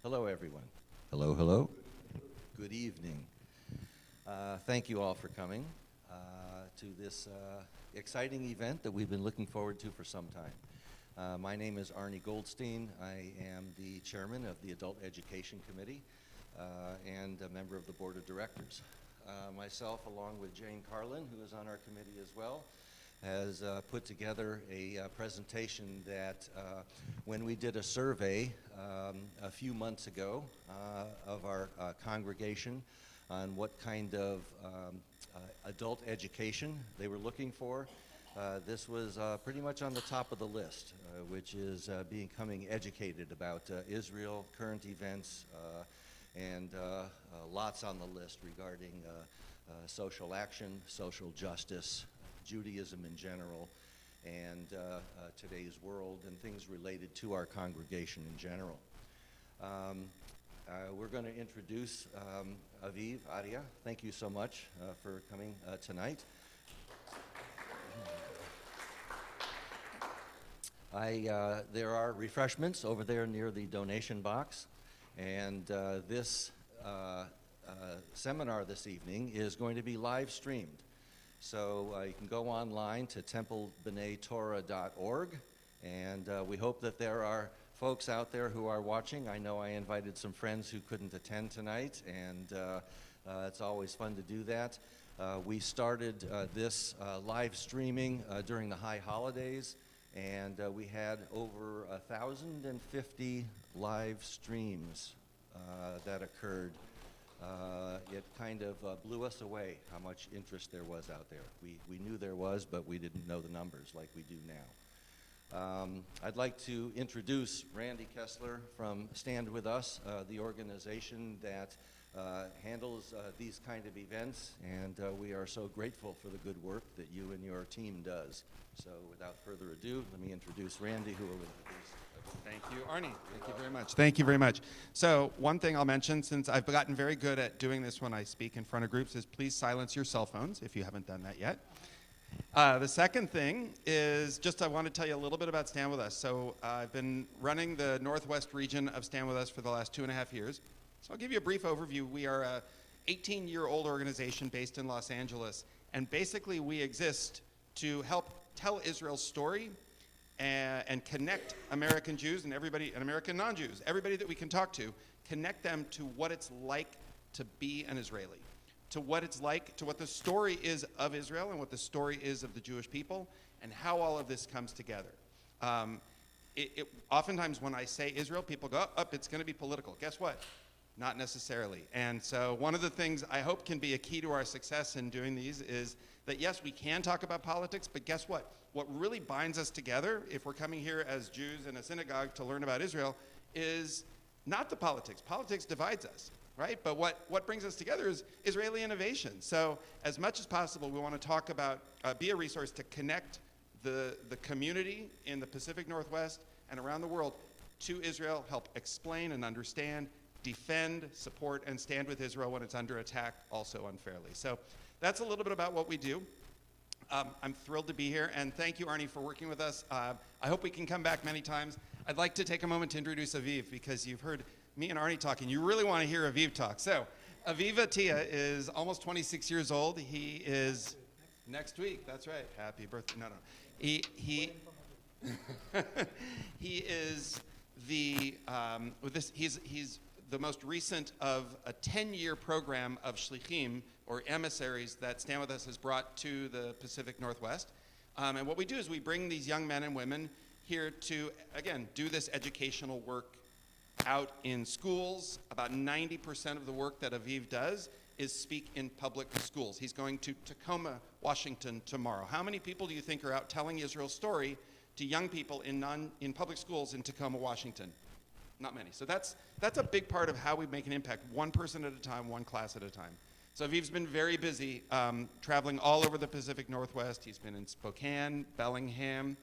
Hello, everyone. Hello, hello. Good evening. Thank you all for coming to this exciting event that we've been looking forward to for some time. My name is Arnie Goldstein. I am the chairman of the Adult Education Committee and a member of the Board of Directors. Myself, along with Jane Carlin, who is on our committee as well, has put together a presentation that when we did a survey a few months ago of our congregation on what kind of adult education they were looking for, this was pretty much on the top of the list, which is becoming educated about Israel, current events, and lots on the list regarding social action, social justice, Judaism in general, and today's world, and things related to our congregation in general. We're going to introduce Aviv, Attia. Thank you so much for coming tonight. There are refreshments over there near the donation box, and this seminar this evening is going to be live streamed. So you can go online to templebneitorah.org, and we hope that there are folks out there who are watching. I know I invited some friends who couldn't attend tonight, and it's always fun to do that. We started this live streaming during the high holidays, and we had over 1,050 live streams that occurred. It kind of blew us away how much interest there was out there. We knew there was, but we didn't know the numbers like we do now. I'd like to introduce Randy Kessler from Stand With Us, the organization that handles these kind of events, and we are so grateful for the good work that you and your team does. So without further ado, let me introduce Randy, who will introduce. Thank you, Arnie. Thank you very much. Thank you very much. So one thing I'll mention, since I've gotten very good at doing this when I speak in front of groups, is please silence your cell phones if you haven't done that yet. The second thing is just I want to tell you a little bit about Stand With Us. So I've been running the Northwest region of Stand With Us for the last 2.5 years. So I'll give you a brief overview. We are a 18-year-old organization based in Los Angeles, and basically we exist to help tell Israel's story and connect American Jews and everybody, and American non-Jews, everybody that we can talk to, connect them to what it's like to be an Israeli, to what it's like, to what the story is of Israel and what the story is of the Jewish people, and how all of this comes together. Oftentimes when I say Israel, people go, oh, it's going to be political. Guess what? Not necessarily. And so one of the things I hope can be a key to our success in doing these is that, yes, we can talk about politics, but guess what? What really binds us together, if we're coming here as Jews in a synagogue to learn about Israel, is not the politics. Politics divides us, right? But what brings us together is Israeli innovation. So as much as possible, we want to talk about, be a resource to connect the community in the Pacific Northwest and around the world to Israel, help explain and understand, defend, support, and stand with Israel when it's under attack, also unfairly. So that's a little bit about what we do. I'm thrilled to be here, and thank you, Arnie, for working with us. I hope we can come back many times. I'd like to take a moment to introduce Aviv, because you've heard me and Arnie talking. You really want to hear Aviv talk. So Aviv Attia is almost 26 years old. He is next week. That's right. Happy birthday. No. He he is the he's the most recent of a 10-year program of shlichim, or emissaries, that Stand With Us has brought to the Pacific Northwest. And what we do is we bring these young men and women here to, again, do this educational work out in schools. About 90% of the work that Aviv does is speak in public schools. He's going to Tacoma, Washington tomorrow. How many people do you think are out telling Israel's story to young people in public schools in Tacoma, Washington? Not many. So that's a big part of how we make an impact, one person at a time, one class at a time. So Aviv's been very busy traveling all over the Pacific Northwest. He's been in Spokane, Bellingham.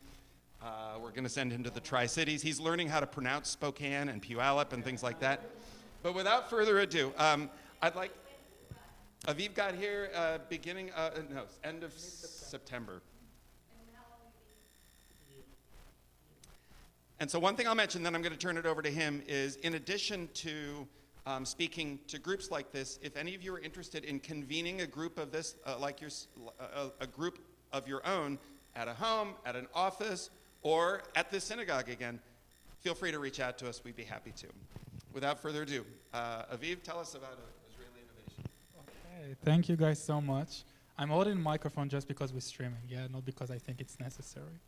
We're going to send him to the Tri-Cities. He's learning how to pronounce Spokane and Puyallup and things like that. But without further ado, Aviv got here end of September. And so one thing I'll mention, then I'm going to turn it over to him, is in addition to speaking to groups like this, if any of you are interested in convening a group of this, a group of your own at a home, at an office, or at this synagogue again, feel free to reach out to us. We'd be happy to. Without further ado, Aviv, tell us about Israeli innovation. Okay, thank you guys so much. I'm holding the microphone just because we're streaming, not because I think it's necessary.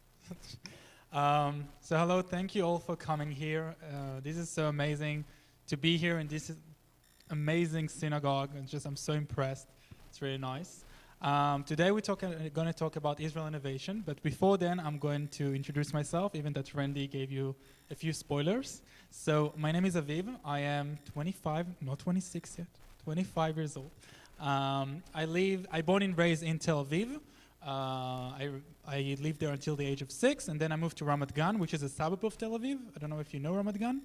So hello, thank you all for coming here. This is so amazing to be here in this amazing synagogue. I'm so impressed. It's really nice. Today we're going to talk about Israel innovation, but before then I'm going to introduce myself, even that Randy gave you a few spoilers. So my name is Aviv. I am 25, not 26 yet, 25 years old. I born and raised in Tel Aviv. I lived there until the age of 6, and then I moved to Ramat Gan, which is a suburb of Tel Aviv. I don't know if you know Ramat Gan.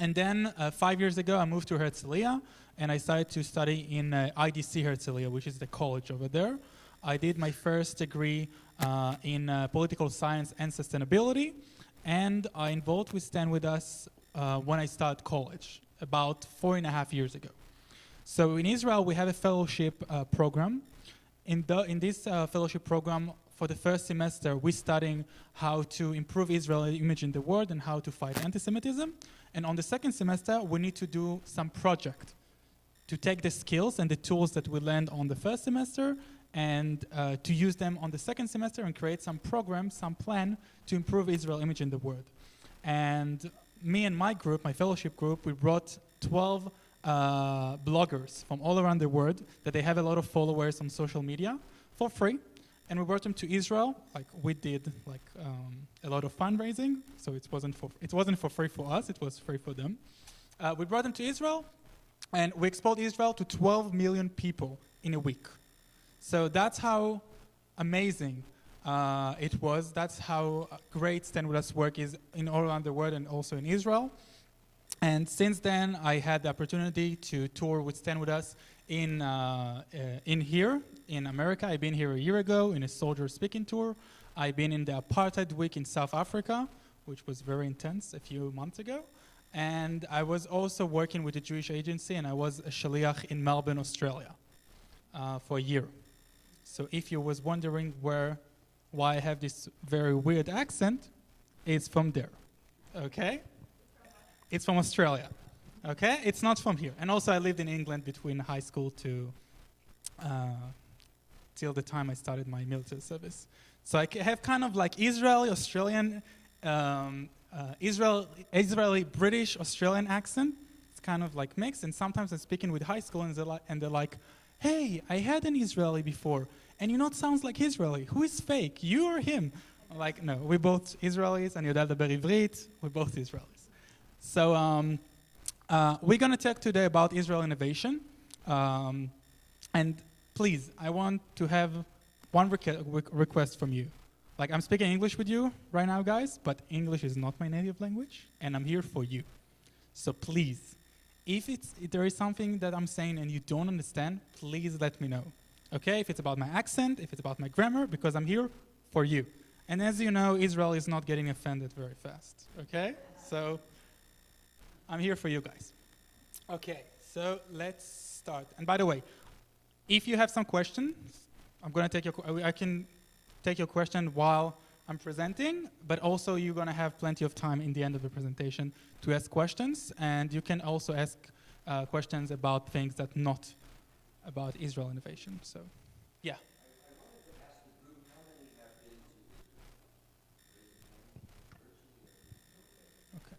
And then 5 years ago, I moved to Herzliya, and I started to study in IDC Herzliya, which is the college over there. I did my first degree in political science and sustainability, and I involved with Stand With Us when I started college, about 4.5 years ago. So in Israel, we have a fellowship program. In this fellowship program, for the first semester, we're studying how to improve Israeli image in the world and how to fight anti-Semitism. And on the second semester, we need to do some project to take the skills and the tools that we learned on the first semester and to use them on the second semester and create some program, some plan to improve Israel image in the world. And me and my group, my fellowship group, we brought 12 bloggers from all around the world that they have a lot of followers on social media for free. And we brought them to Israel. Like we did a lot of fundraising, so it wasn't for free for us, it was free for them. We brought them to Israel, and we exposed Israel to 12 million people in a week. So that's how amazing it was. That's how great Stand With Us work is in all around the world and also in Israel. And since then, I had the opportunity to tour with Stand With Us in here in America. I've been here a year ago in a soldier speaking tour. I've been in the Apartheid Week in South Africa, which was very intense a few months ago. And I was also working with a Jewish agency, and I was a shaliach in Melbourne, Australia, for a year. So if you was wondering why I have this very weird accent, it's from there, okay? It's from Australia, okay? It's not from here. And also I lived in England between high school to till the time I started my military service. So I have kind of like Israeli, Australian, Israeli, British, Australian accent. It's kind of like mixed. And sometimes I'm speaking with high school and they're like, hey, I had an Israeli before, and you know it sounds like Israeli. Who is fake, you or him? I'm like, no, we're both Israelis, and יודע לדבר עברית, we're both Israelis. So we're going to talk today about Israel innovation. And please, I want to have one request from you. Like, I'm speaking English with you right now, guys, but English is not my native language, and I'm here for you. So please, if there is something that I'm saying and you don't understand, please let me know. Okay? If it's about my accent, if it's about my grammar, because I'm here for you. And as you know, Israel is not getting offended very fast. Okay? So I'm here for you guys. Okay, so let's start. And by the way, if you have some questions, I can take your question while I'm presenting, but also you're going to have plenty of time in the end of the presentation to ask questions, and you can also ask questions about things that not about Israel innovation. So, yeah. I wanted to ask the group how many have been to Okay.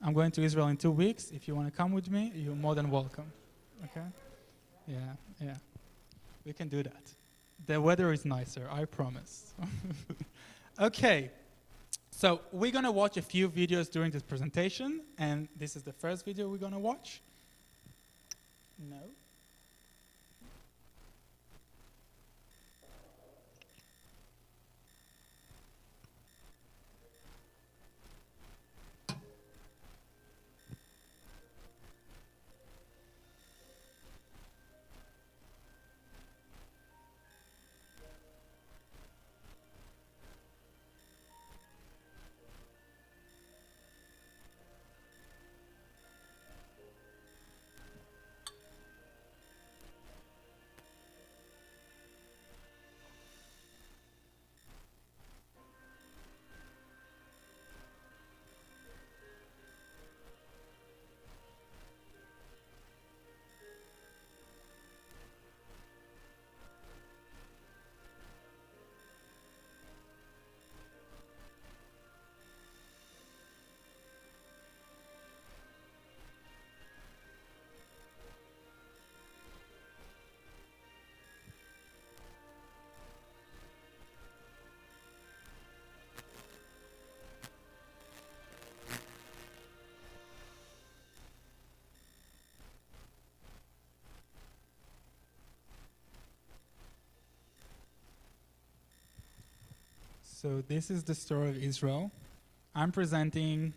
I'm going to Israel in 2 weeks. If you want to come with me, you're more than welcome. Okay? Yeah. We can do that. The weather is nicer, I promise. Okay. So we're going to watch a few videos during this presentation, and this is the first video we're going to watch. No. So this is the story of Israel. I'm presenting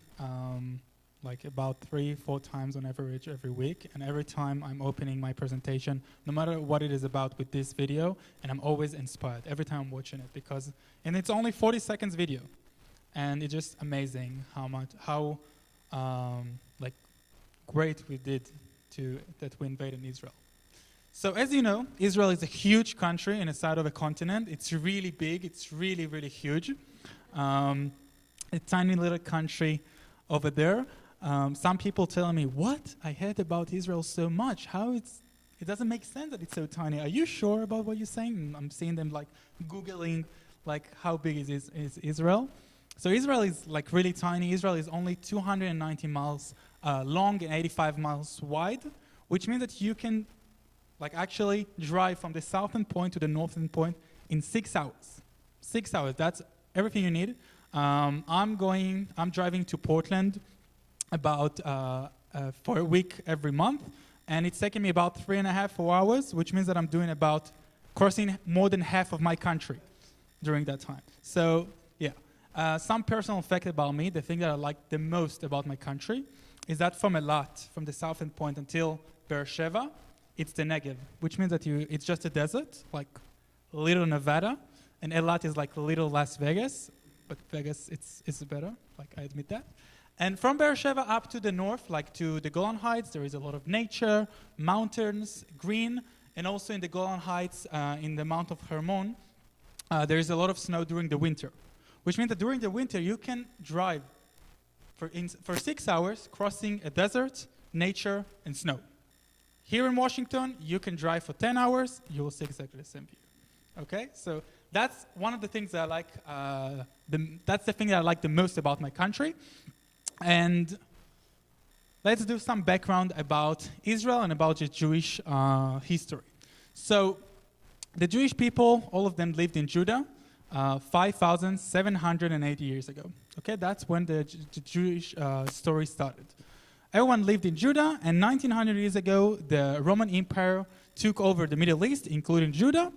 like about 3-4 times on average every week, and every time I'm opening my presentation, no matter what it is about with this video, and I'm always inspired every time I'm watching it and it's only 40 seconds video, and it's just amazing how like great we did that we invaded Israel. So as you know, Israel is a huge country in the side of a continent. It's really big. It's really, really huge. A tiny little country over there. Some people tell me, what? I heard about Israel so much. It doesn't make sense that it's so tiny. Are you sure about what you're saying? And I'm seeing them like Googling like how big is Israel. So Israel is like really tiny. Israel is only 290 miles long and 85 miles wide, which means that you can like actually drive from the southern point to the northern point in 6 hours. 6 hours, that's everything you need. I'm driving to Portland about for a week every month, and it's taking me about 3.5-4 hours, which means that I'm doing about crossing more than half of my country during that time. So yeah, some personal fact about me, the thing that I like the most about my country is that from Eilat, from the southern point until Beersheba, it's the Negev, which means that it's just a desert, like little Nevada, and Eilat is like little Las Vegas, but Vegas, it's better, like I admit that. And from Beersheba up to the north, like to the Golan Heights, there is a lot of nature, mountains, green, and also in the Golan Heights, in the Mount of Hermon, there is a lot of snow during the winter, which means that during the winter you can drive for 6 hours, crossing a desert, nature, and snow. Here in Washington, you can drive for 10 hours, you will see exactly the same view. Okay, so that's one of the things that I like. That's the thing that I like the most about my country. And let's do some background about Israel and about the Jewish history. So the Jewish people, all of them lived in Judah 5,780 years ago. Okay, that's when the Jewish story started. Everyone lived in Judah, and 1900 years ago, the Roman Empire took over the Middle East, including Judah.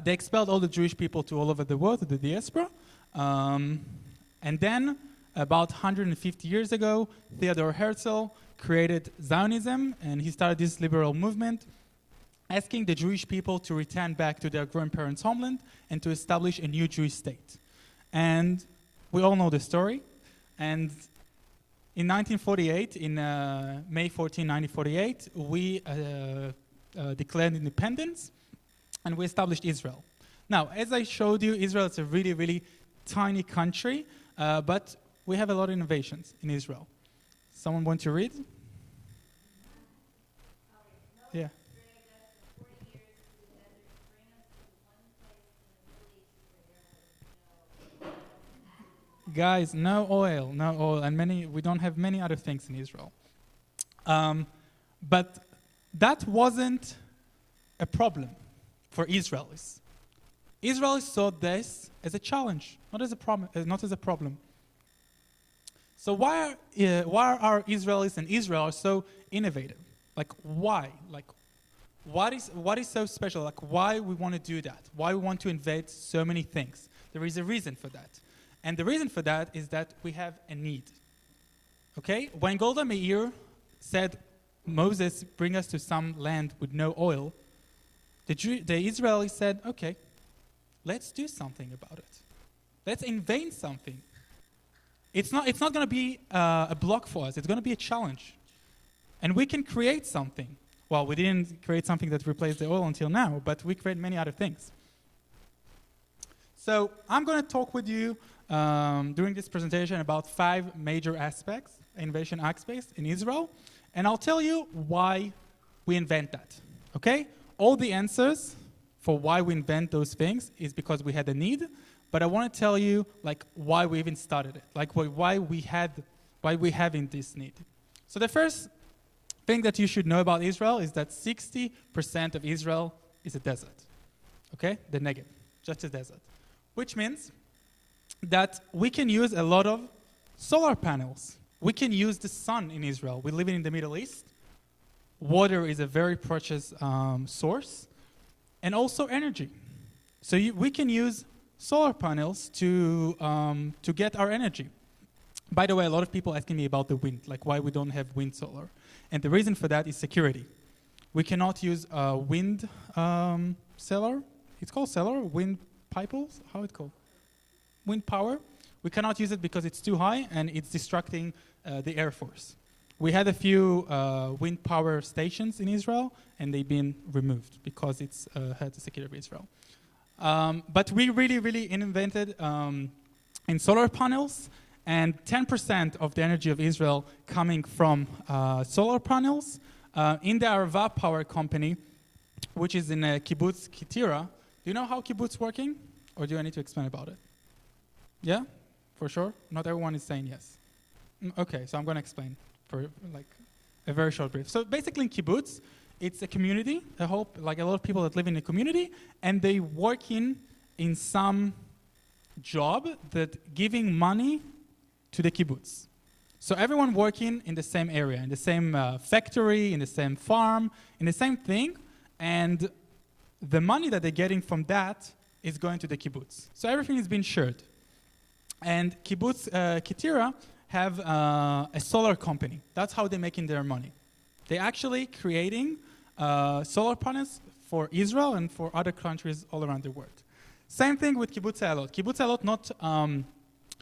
They expelled all the Jewish people to all over the world, to the diaspora. And then, about 150 years ago, Theodor Herzl created Zionism, and he started this liberal movement, asking the Jewish people to return back to their grandparents' homeland and to establish a new Jewish state. And we all know the story. And in 1948, in May 14, 1948, we declared independence, and we established Israel. Now, as I showed you, Israel is a really, really tiny country, but we have a lot of innovations in Israel. Someone want to read? Yeah. Guys, no oil, and we don't have many other things in Israel. But that wasn't a problem for Israelis. Israelis saw this as a challenge, not as a problem. So why are Israelis and Israel so innovative? Like why? Like what is so special? Like why we want to do that? Why we want to invent so many things? There is a reason for that. And the reason for that is that we have a need. Okay? When Golda Meir said, Moses, bring us to some land with no oil, the Israelis said, okay, let's do something about it. Let's invent something. It's not going to be a block for us. It's going to be a challenge. And we can create something. Well, we didn't create something that replaced the oil until now, but we create many other things. So I'm going to talk with you during this presentation about 5 major aspects, innovation aspects in Israel, and I'll tell you why we invent that, okay? All the answers for why we invent those things is because we had a need, but I want to tell you like why we even started it, like why we having this need. So the first thing that you should know about Israel is that 60% of Israel is a desert, okay? The Negev, just a desert, which means that we can use a lot of solar panels. We can use the sun in Israel. We live in the Middle East. Water is a very precious source, and also energy. So we can use solar panels to get our energy. By the way, a lot of people asking me about the wind, like why we don't have wind solar. And the reason for that is security. We cannot use wind solar. It's called solar, wind pipes, how it called? Wind power. We cannot use it because it's too high and it's distracting the Air Force. We had a few wind power stations in Israel and they've been removed because it's had the security of Israel. But we really invented in solar panels, and 10% of the energy of Israel coming from solar panels. In the Arva Power Company, which is in Kibbutz Kitira. Do you know how Kibbutz working? Or do I need to explain about it? Yeah? For sure? Not everyone is saying yes. Okay, so I'm going to explain for like a very short brief. So basically in Kibbutz, it's a community, a lot of people that live in a community, and they work in some job that giving money to the kibbutz. So everyone working in the same area, in the same factory, in the same farm, in the same thing, and the money that they're getting from that is going to the kibbutz. So everything is being shared. And Kibbutz Kitira have a solar company. That's how they're making their money. They're actually creating solar panels for Israel and for other countries all around the world. Same thing with Kibbutz Ayalot. Kibbutz Ayalot not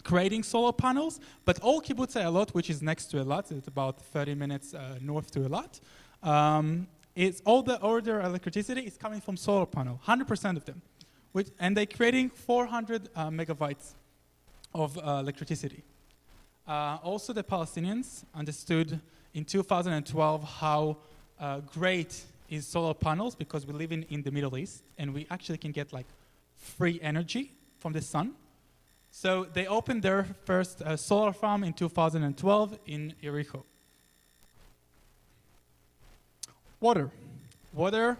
creating solar panels, but all Kibbutz Ayalot, which is next to Eilat, it's about 30 minutes north to Eilat, it's all their electricity is coming from solar panel, 100% of them. And they're creating 400 megabytes of electricity. Also, the Palestinians understood in 2012 how great is solar panels, because we live in the Middle East, and we actually can get like free energy from the sun. So they opened their first solar farm in 2012 in Jericho. Water. Water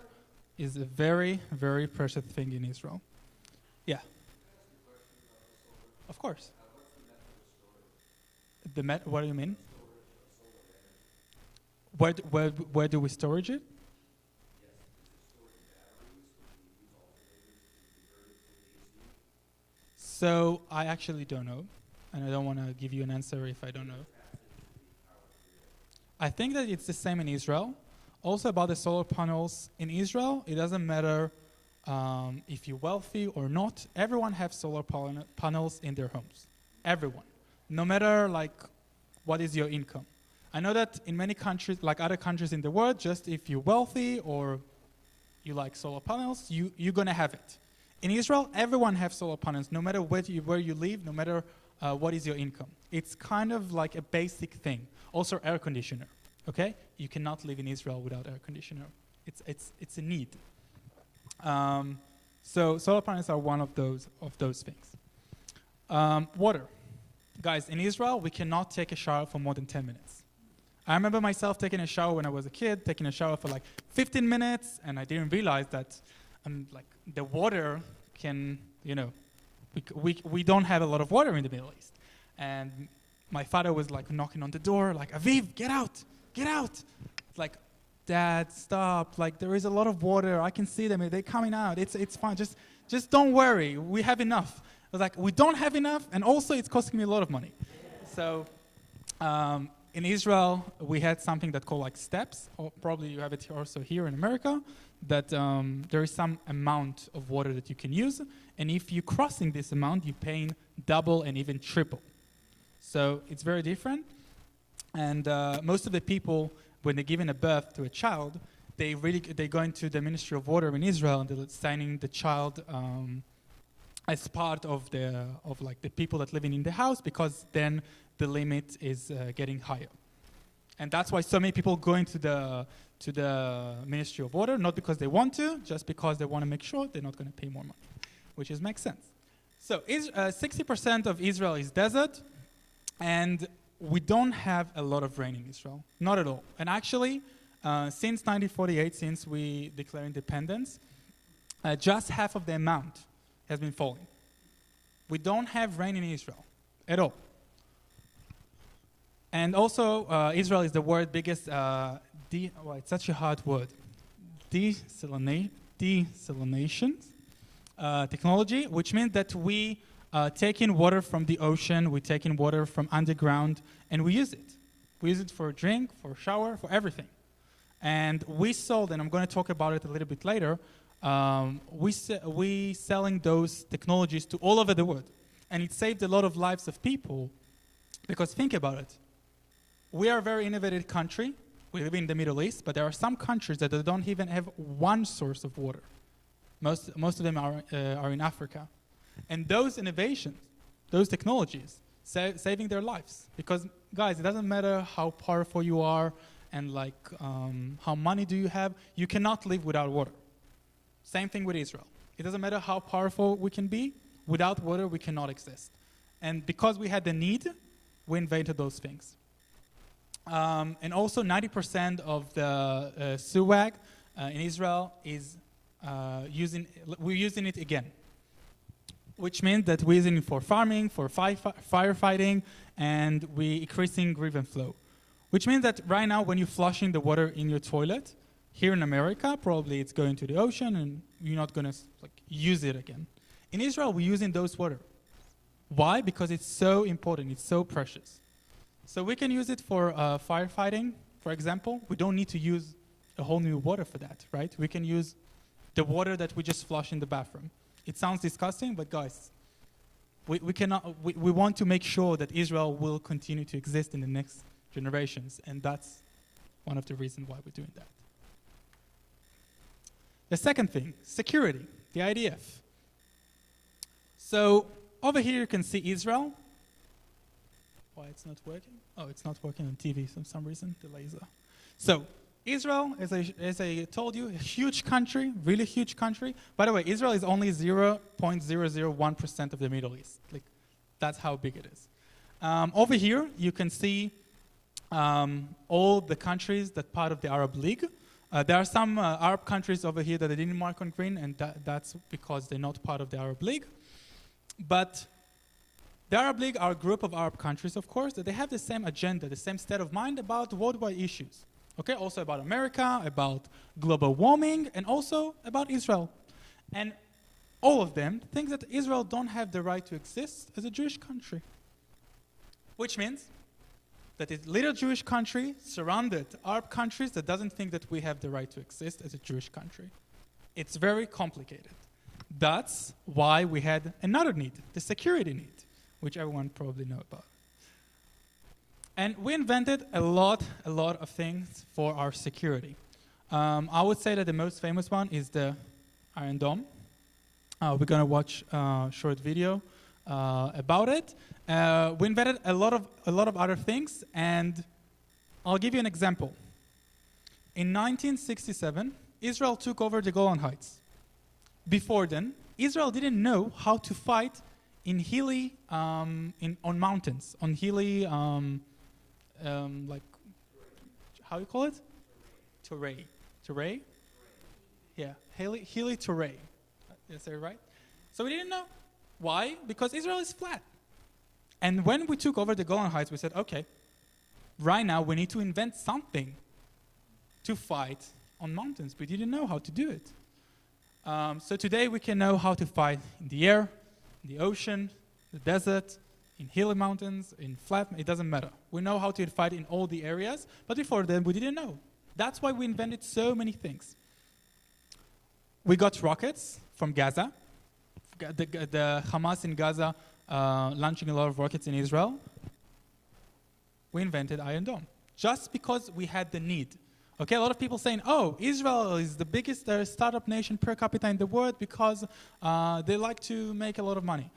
is a very, very precious thing in Israel. Yeah. Of course. What do you mean? Where do we storage it? So I actually don't know, and I don't want to give you an answer if I don't know. I think that it's the same in Israel. Also about the solar panels in Israel, it doesn't matter if you're wealthy or not. Everyone has solar panels in their homes. Everyone, no matter like what is your income. I know that in many countries, like other countries in the world, just if you're wealthy or you like solar panels, you're gonna have it. In Israel, everyone has solar panels, no matter where you live, no matter what is your income. It's kind of like a basic thing. Also, air conditioner. Okay, you cannot live in Israel without air conditioner. It's a need. So solar panels are one of those things. Water, guys. In Israel, we cannot take a shower for more than 10 minutes. I remember myself taking a shower when I was a kid, taking a shower for like 15 minutes, and I didn't realize that like the water can, we don't have a lot of water in the Middle East. And my father was like knocking on the door, like, Aviv, get out. Like, Dad, stop. Like, there is a lot of water. I can see them. They're coming out. It's fine. Just don't worry. We have enough. I was like, we don't have enough, and also it's costing me a lot of money. So in Israel, we had something that called like steps, or probably you have it also here in America, that there is some amount of water that you can use, and if you're crossing this amount, you're paying double and even triple. So it's very different, and most of the people, when they're giving a birth to a child, they go into the Ministry of Water in Israel, and they're signing the child as part of the people that living in the house, because then the limit is getting higher. And that's why so many people go into the Ministry of Water, not because they want to, just because they want to make sure they're not going to pay more money, which makes sense. So 60% of Israel is desert, and we don't have a lot of rain in Israel, not at all. And actually, since 1948, since we declared independence, just half of the amount has been falling. We don't have rain in Israel at all. And also, Israel is the world's biggest, it's such a hard word, desalination technology, which means that we take in water from the ocean, we take in water from underground, and we use it. We use it for drink, for shower, for everything. And we sold, and I'm going to talk about it a little bit later, we selling those technologies to all over the world. And it saved a lot of lives of people, because think about it. We are a very innovative country. We live in the Middle East, but there are some countries that don't even have one source of water. Most of them are in Africa. And those innovations, those technologies, saving their lives. Because, guys, it doesn't matter how powerful you are and how money do you have, you cannot live without water. Same thing with Israel. It doesn't matter how powerful we can be, without water we cannot exist. And because we had the need, we invented those things. And also 90% of the sewage in Israel is we're using it again. Which means that we're using it for farming, for firefighting, and we're increasing river flow. Which means that right now when you're flushing the water in your toilet, here in America, probably it's going to the ocean and you're not going to use it again. In Israel, we're using those water. Why? Because it's so important, it's so precious. So we can use it for firefighting, for example. We don't need to use a whole new water for that, right? We can use the water that we just flush in the bathroom. It sounds disgusting, but guys, we want to make sure that Israel will continue to exist in the next generations, and that's one of the reasons why we're doing that. The second thing, security, the IDF. So over here you can see Israel. Why it's not working? Oh, it's not working on TV for some reason, the laser. So Israel, as I told you, a huge country, really huge country. By the way, Israel is only 0.001% of the Middle East. That's how big it is. Over here, you can see all the countries that part of the Arab League. There are some Arab countries over here that I didn't mark on green, and that's because they're not part of the Arab League. But the Arab League are a group of Arab countries, of course, that they have the same agenda, the same state of mind about worldwide issues. Okay, also about America, about global warming, and also about Israel. And all of them think that Israel don't have the right to exist as a Jewish country. Which means that it's a little Jewish country surrounded Arab countries that doesn't think that we have the right to exist as a Jewish country. It's very complicated. That's why we had another need, the security need, which everyone probably know about. And we invented a lot of things for our security. I would say that the most famous one is the Iron Dome. We're going to watch a short video about it. We invented a lot of other things, and I'll give you an example. In 1967, Israel took over the Golan Heights. Before then, Israel didn't know how to fight in hilly, on mountains, on hilly, how you call it? Terrain. Terrain? Yeah, hilly terrain. Did I say it right? So we didn't know. Why? Because Israel is flat. And when we took over the Golan Heights, we said, okay, right now we need to invent something to fight on mountains. We didn't know how to do it. So today we can know how to fight in the air, in the ocean, the desert, in hilly mountains, in flat, it doesn't matter. We know how to fight in all the areas, but before then we didn't know. That's why we invented so many things. We got rockets from Gaza. The Hamas in Gaza launching a lot of rockets in Israel. We invented Iron Dome just because we had the need. Okay, a lot of people saying, oh, Israel is the biggest startup nation per capita in the world because they like to make a lot of money.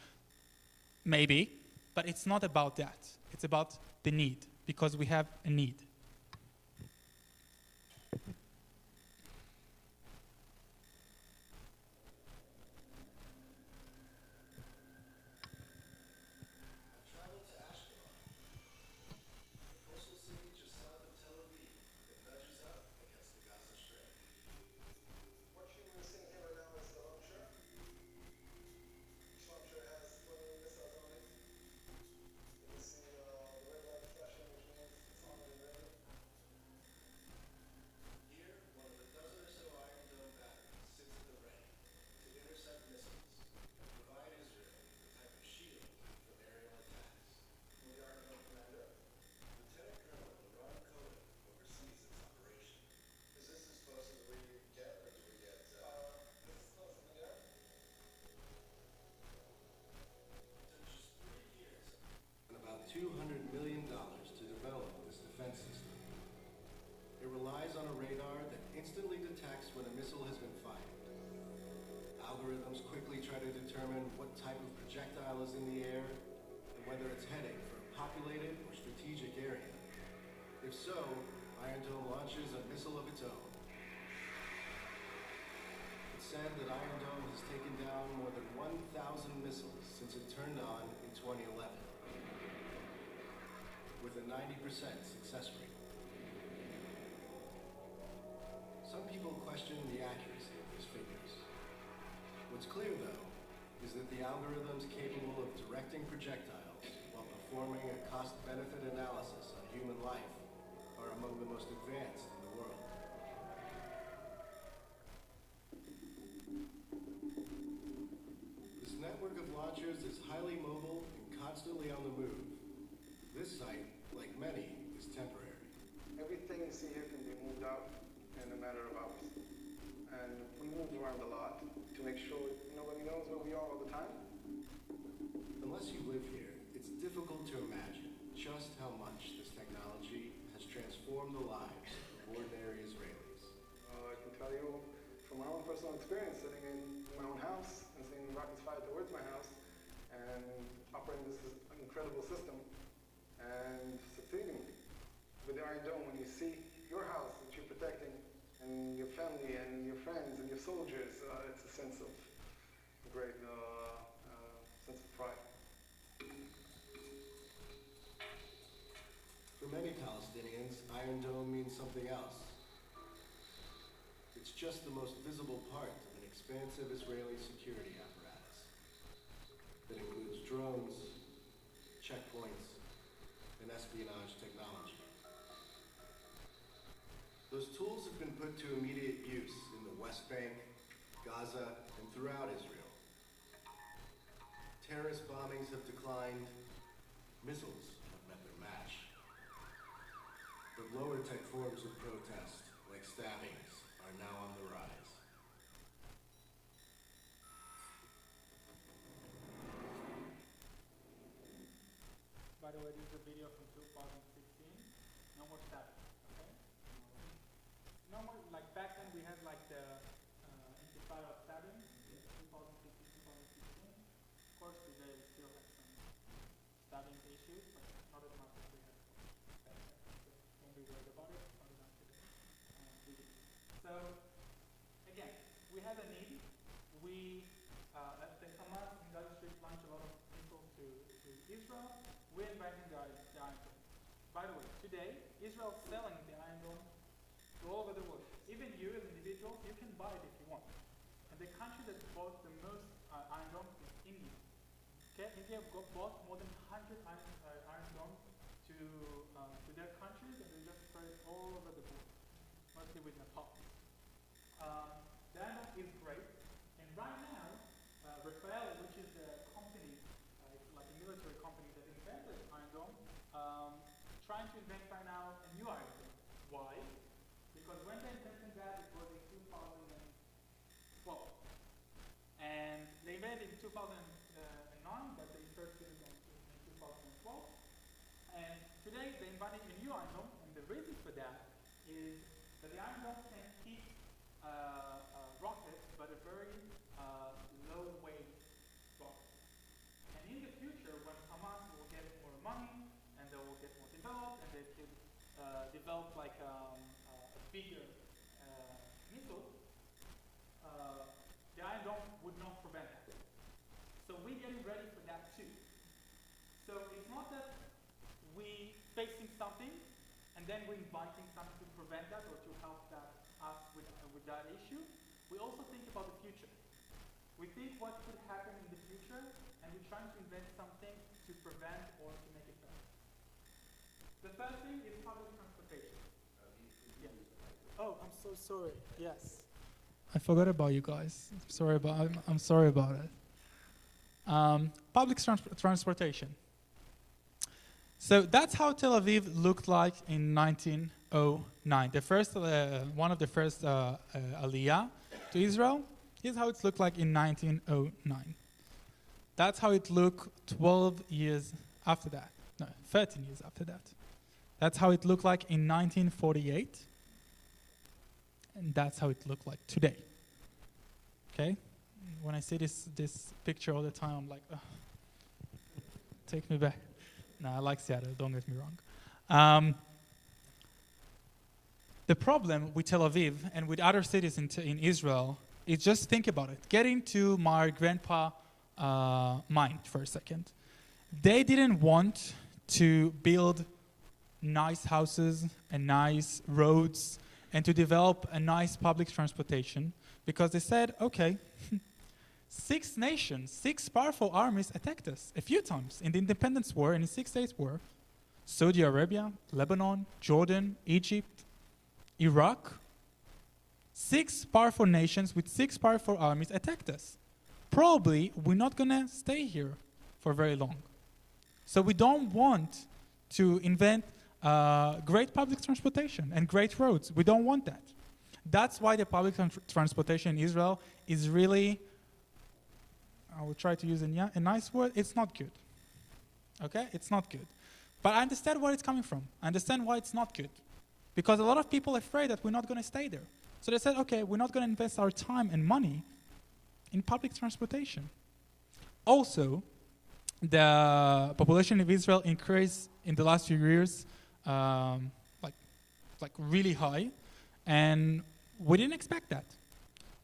Maybe, but it's not about that. It's about the need, because we have a need. instantly detects when a missile has been fired. Algorithms quickly try to determine what type of projectile is in the air and whether it's heading for a populated or strategic area. If so, Iron Dome launches a missile of its own. It's said that Iron Dome has taken down more than 1,000 missiles since it turned on in 2011, with a 90% success rate. Some people question the accuracy of these figures. What's clear, though, is that the algorithms capable of directing projectiles while performing a cost-benefit analysis on human life are among the most advanced in the world. This network of launchers is highly mobile and constantly on the move. This site, like many, is temporary. Everything you see here can be moved out in a matter of hours. And we move around a lot to make sure nobody knows where we are all the time. Unless you live here, it's difficult to imagine just how much this technology has transformed the lives of ordinary Israelis. I can tell you from my own personal experience, sitting in my own house and seeing rockets fired towards my house and operating this incredible system and succeeding. With the Iron Dome, when you see your house that you're protecting and your family and your friends and your soldiers, it's a sense of great sense of pride. For many Palestinians, Iron Dome means something else. It's just the most visible part of an expansive Israeli security apparatus that includes drones, checkpoints, and espionage technology. Those tools have been put to immediate use in the West Bank, Gaza, and throughout Israel. Terrorist bombings have declined, missiles have met their match. But lower tech forms of protest, like stabbings, are now on the rise. By the way, this is a video from 2016. No more stabbing, okay? No more, like back then we had like the intifada of stabbing, 2015, 2016. Of course, today we still have some stabbing issues, but not as much as we had back then. So don't be worried about it, not enough today. So, again, we had a need. We, at the Hamas in Gaza Strip launched a lot of missiles to Israel. We're inventing the Iron Dome. By the way, today, Israel is selling the Iron Dome to all over the world. Even you as individuals, you can buy it if you want. And the country that bought the most Iron Dome is India. Okay? India bought more than 100 Iron Domes to their countries, and they just spread it all over the world, mostly with Nepal. The Iron Dome is great, and right now, Rafael, which is a company, it's like a military company that invented Iron Dome, trying to invent right now a new Iron Dome. Why? Because when they invented that, it was in 2012. And they invented it in 2009, but they first did it in 2012. And today, they're inventing a new Iron Dome, and the reason for that is that the Iron Dome can keep rockets, but a very low-weight rocket. And in the future, when Hamas will get more money, and they will get more developed, and they could develop like a bigger missile, the Iron Dome would not prevent that. So we're getting ready for that too. So it's not that we facing something, and then we're inviting something to prevent that or to help that us with that issue. We also think about the future. We think what could happen in the future, and we're trying to invent something to prevent or to make it better. The third thing is public transportation. Yeah. Oh, I'm so sorry. Yes. I forgot about you guys. I'm sorry about it. Public transportation. So that's how Tel Aviv looked like in 1909. The first, one of the first Aliyah to Israel. Here's how it looked like in 1909. That's how it looked 12 years after that. No, 13 years after that. That's how it looked like in 1948. And that's how it looked like today. Okay? When I see this picture all the time, I'm like, ugh, take me back. No, I like Seattle, don't get me wrong. The problem with Tel Aviv and with other cities in Israel is, just think about it. Get into my grandpa mind for a second. They didn't want to build nice houses and nice roads and to develop a nice public transportation because they said, okay, 6 nations, 6 powerful armies attacked us a few times in the Independence War and in 6 Days War. Saudi Arabia, Lebanon, Jordan, Egypt, Iraq. 6 powerful nations with 6 powerful armies attacked us. Probably we're not going to stay here for very long. So we don't want to invent great public transportation and great roads. We don't want that. That's why the public transportation in Israel is really, I will try to use a nice word, it's not good. Okay? It's not good. But I understand where it's coming from. I understand why it's not good. Because a lot of people are afraid that we're not going to stay there. So they said, okay, we're not going to invest our time and money in public transportation. Also, the population of Israel increased in the last few years like really high, and we didn't expect that.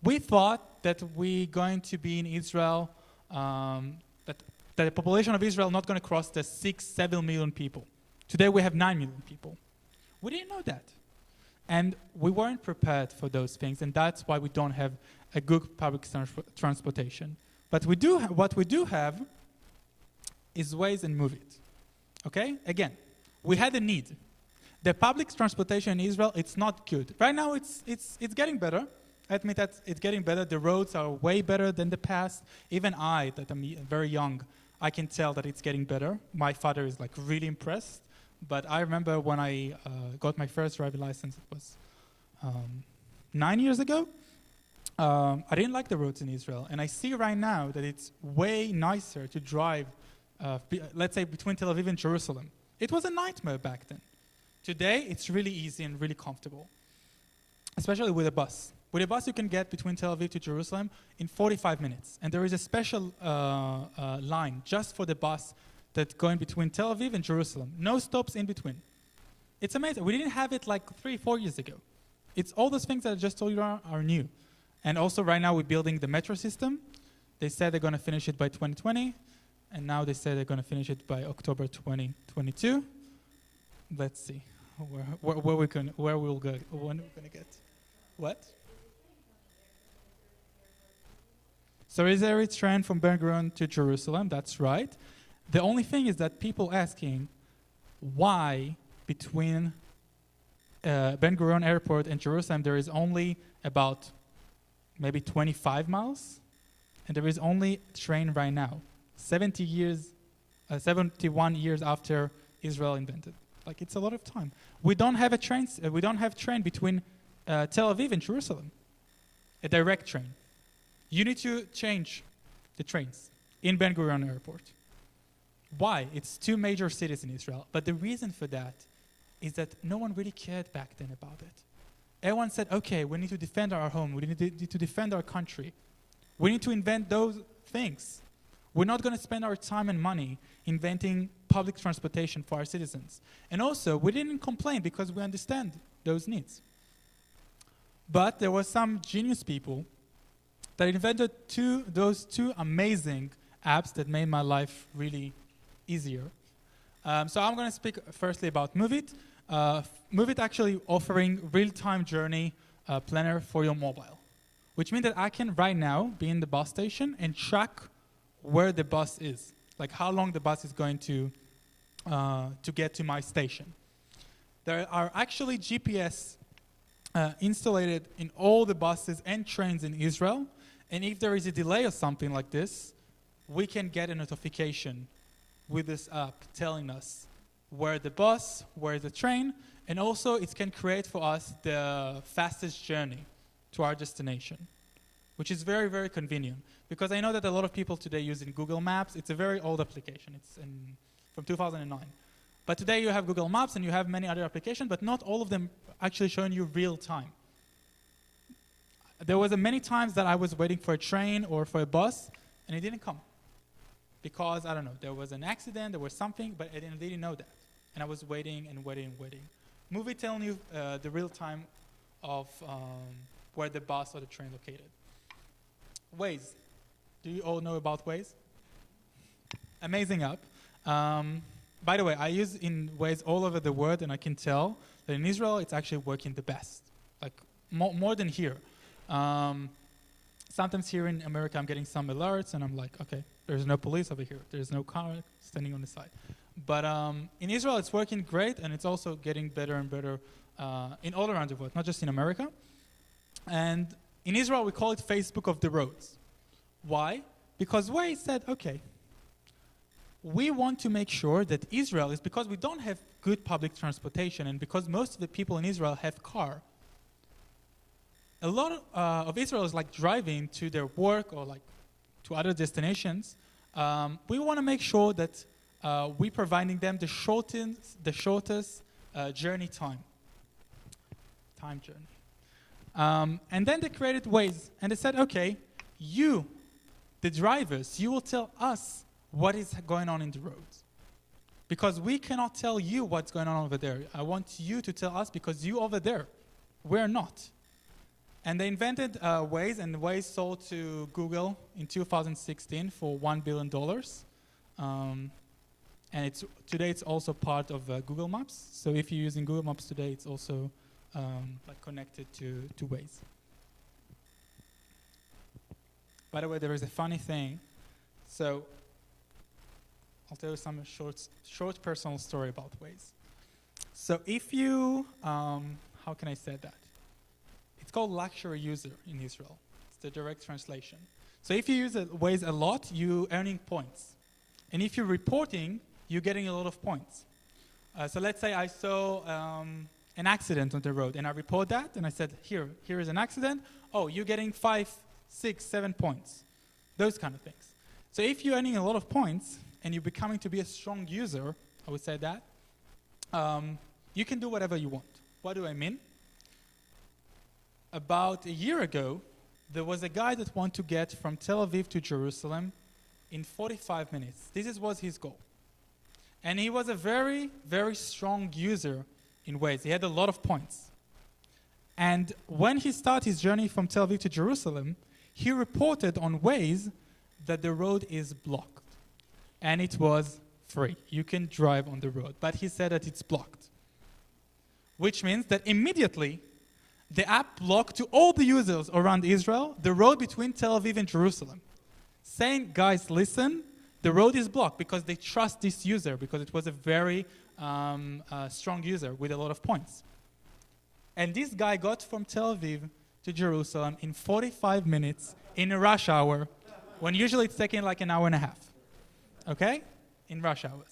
We thought that we're going to be in Israel, that the population of Israel not going to cross the 6-7 million people. Today we have 9 million people. We didn't know that. And we weren't prepared for those things, and that's why we don't have a good public transportation. But what we do have is ways and move it. Okay? Again, we had a need. The public transportation in Israel, it's not good. Right now, it's getting better. I admit that it's getting better. The roads are way better than the past. Even I, that I'm very young, I can tell that it's getting better. My father is like really impressed. But I remember when I got my first driving license, it was 9 years ago. I didn't like the roads in Israel. And I see right now that it's way nicer to drive, let's say, between Tel Aviv and Jerusalem. It was a nightmare back then. Today, it's really easy and really comfortable, especially with a bus. With a bus, you can get between Tel Aviv to Jerusalem in 45 minutes. And there is a special line just for the bus that's going between Tel Aviv and Jerusalem. No stops in between. It's amazing. We didn't have it like 3-4 years ago. It's all those things that I just told you are new. And also right now we're building the metro system. They said they're going to finish it by 2020. And now they say they're going to finish it by October 2022. Let's see where we'll go. When we're going to get. What? So is there a train from Ben Gurion to Jerusalem? That's right. The only thing is that people asking why between Ben Gurion Airport and Jerusalem there is only about maybe 25 miles, and there is only train right now, 71 years after Israel invented. Like, it's a lot of time. We don't have a train. We don't have train between Tel Aviv and Jerusalem, a direct train. You need to change the trains in Ben Gurion Airport. Why? It's 2 major cities in Israel. But the reason for that is that no one really cared back then about it. Everyone said, okay, we need to defend our home. We need to defend our country. We need to invent those things. We're not going to spend our time and money inventing public transportation for our citizens. And also, we didn't complain because we understand those needs. But there were some genius people that invented those two amazing apps that made my life really easier. So I'm going to speak firstly about Move It. Move It actually offering real-time journey planner for your mobile, which means that I can right now be in the bus station and track where the bus is, like how long the bus is going to get to my station. There are actually GPS installed in all the buses and trains in Israel, and if there is a delay or something like this, we can get a notification with this app telling us where the bus, where the train, and also it can create for us the fastest journey to our destination, which is very, very convenient. Because I know that a lot of people today using Google Maps. It's a very old application. It's from 2009. But today you have Google Maps and you have many other applications, but not all of them actually showing you real time. there was many times that I was waiting for a train or for a bus, and it didn't come. Because, I don't know, there was an accident, there was something, but I didn't know that. And I was waiting and waiting and waiting. Movie telling you the real time of where the bus or the train located. Waze. Do you all know about Waze? Amazing app. By the way, I use in Waze all over the world, and I can tell that in Israel it's actually working the best, like more than here. Sometimes here in America I'm getting some alerts, and I'm like, okay, there's no police over here, there's no car standing on the side. But in Israel it's working great, and it's also getting better and better in all around the world, not just in America. And in Israel we call it Facebook of the roads. Why? Because Waze said, okay, we want to make sure that Israel is, because we don't have good public transportation, and because most of the people in Israel have car, a lot of Israel is like driving to their work or like to other destinations. We want to make sure that we're providing them the shortest journey time journey. And then they created Waze, and they said, okay, you, the drivers, you will tell us what is going on in the roads. Because we cannot tell you what's going on over there. I want you to tell us because you over there. We're not. And they invented Waze, and Waze sold to Google in 2016 for $1 billion. And today it's also part of Google Maps. So if you're using Google Maps today, it's also like connected to Waze. By the way, there is a funny thing. So I'll tell you some short personal story about Waze. So if you, how can I say that? It's called luxury user in Israel. It's the direct translation. So if you use Waze a lot, you're earning points. And if you're reporting, you're getting a lot of points. So let's say I saw an accident on the road, and I report that, and I said, here is an accident. Oh, you're getting 5, 6, 7 points. Those kind of things. So if you're earning a lot of points, and you're becoming to be a strong user, I would say that, you can do whatever you want. What do I mean? About a year ago, there was a guy that wanted to get from Tel Aviv to Jerusalem in 45 minutes. This was his goal. And he was a very, very strong user in Waze. He had a lot of points. And when he started his journey from Tel Aviv to Jerusalem, he reported on Waze that the road is blocked. And it was free. You can drive on the road. But he said that it's blocked. Which means that immediately, the app blocked to all the users around Israel the road between Tel Aviv and Jerusalem, saying, guys, listen, the road is blocked, because they trust this user, because it was a very strong user with a lot of points. And this guy got from Tel Aviv to Jerusalem in 45 minutes in a rush hour, when usually it's taking like an hour and a half. Okay? In rush hours.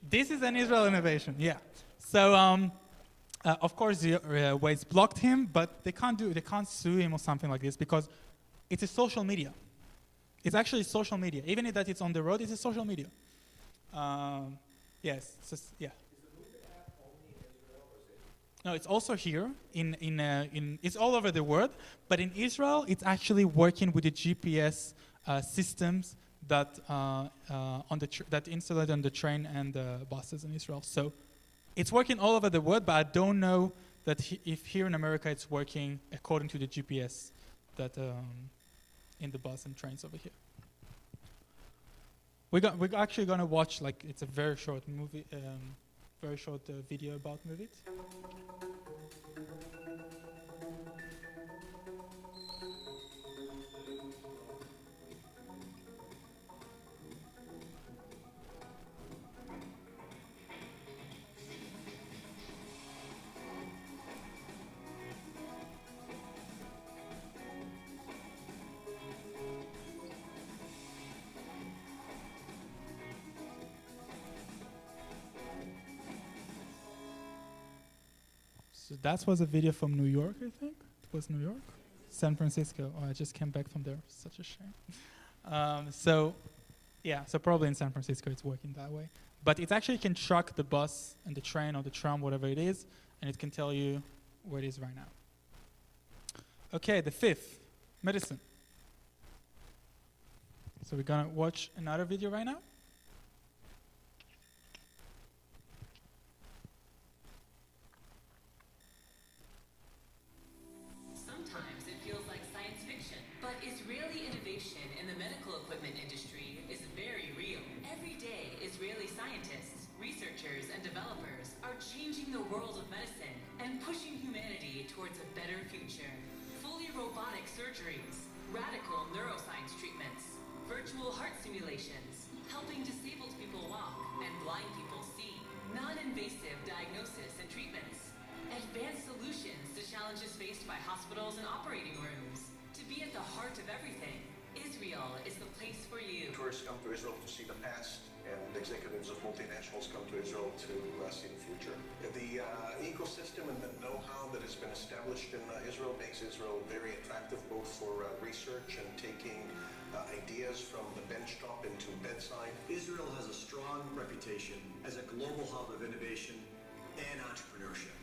This is an Israel innovation, yeah. So, of course, Waze blocked him, but they can't sue him or something like this, because it's a social media. It's actually social media. Even if that it's on the road, it's a social media. Yes, yeah. Is the Movement app only in Israel, or is it? No, it's also here. It's all over the world, but in Israel, it's actually working with the GPS systems that that installed on the train and the buses in Israel. So it's working all over the world, but I don't know that if here in America it's working according to the GPS that in the bus and trains over here. We're actually gonna watch, like, it's a very short movie, very short video about Move It. So that was a video from New York, I think. It was New York? San Francisco. Oh, I just came back from there. Such a shame. So probably in San Francisco it's working that way. But it actually can track the bus and the train or the tram, whatever it is, and it can tell you where it is right now. Okay, the fifth, medicine. So we're gonna watch another video right now. Sometimes it feels like science fiction, but Israeli innovation in the medical equipment industry is very real. Every day, Israeli scientists, researchers, and developers are changing the world of medicine and pushing humanity towards a better future. Fully robotic surgeries, radical neuroscience treatments, virtual heart simulations, helping disabled people walk and blind people see, non-invasive diagnosis and treatments, advanced solutions to challenges faced by hospitals and operating rooms. To be at the heart of everything, Israel is the place for you. Tourists come to Israel to see the past, and executives of multinationals come to Israel to see the future. The ecosystem and the know-how that has been established in Israel makes Israel very attractive both for research and taking ideas from the benchtop into bedside. Israel has a strong reputation as a global hub of innovation and entrepreneurship.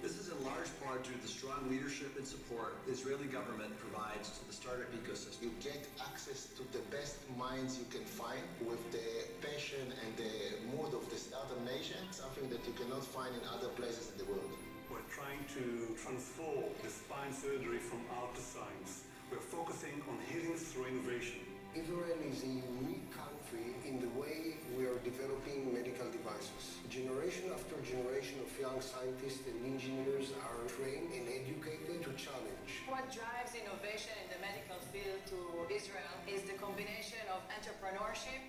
This is in large part due to the strong leadership and support the Israeli government provides to the startup ecosystem. You get access to the best minds you can find with the passion and the mood of the startup nation, something that you cannot find in other places in the world. We're trying to transform the spine surgery from art to science. We're focusing on healing through innovation. Israel is a unique country in the way we are developing medical devices. Generation after generation of young scientists and engineers are trained and educated to challenge. What drives innovation in the medical field to Israel is the combination of entrepreneurship,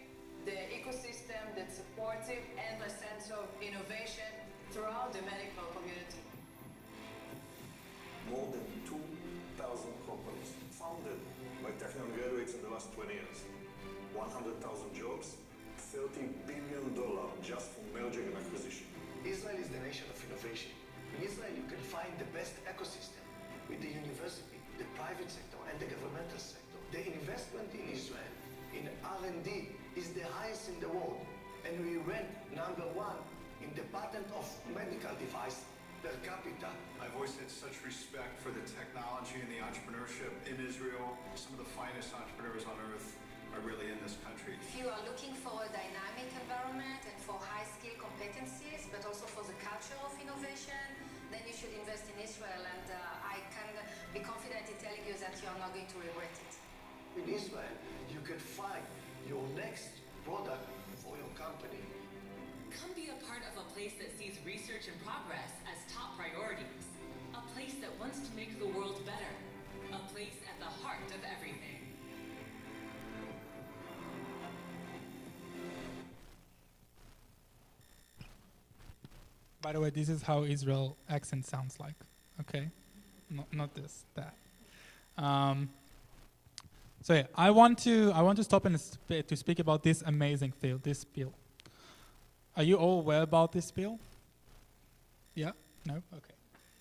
the ecosystem that supports it, and a sense of innovation throughout the medical community. More than 2,000 companies founded by technical graduates in the last 20 years. 100,000 jobs, $30 billion just from merger and acquisition. Israel is the nation of innovation. In Israel, you can find the best ecosystem with the university, the private sector, and the governmental sector. The investment in Israel in R&D is the highest in the world, and we rank #1 in the patent of medical device per capita. I've always had such respect for the technology and the entrepreneurship in Israel. Some of the finest entrepreneurs on earth are really in this country. If you are looking for a dynamic environment and for high-skill competencies, but also for the culture of innovation, then you should invest in Israel, and I can be confident in telling you that you are not going to regret it. In Israel, you can find your next product for your company. Come be a part of a place that sees research and progress as top priorities. A place that wants to make the world better. A place at the heart of everything. By the way, this is how Israel accent sounds like. Okay, not this, that. So yeah, I want to stop and to speak about this amazing field, this pill. Are you all aware about this pill? Yeah? No? Okay.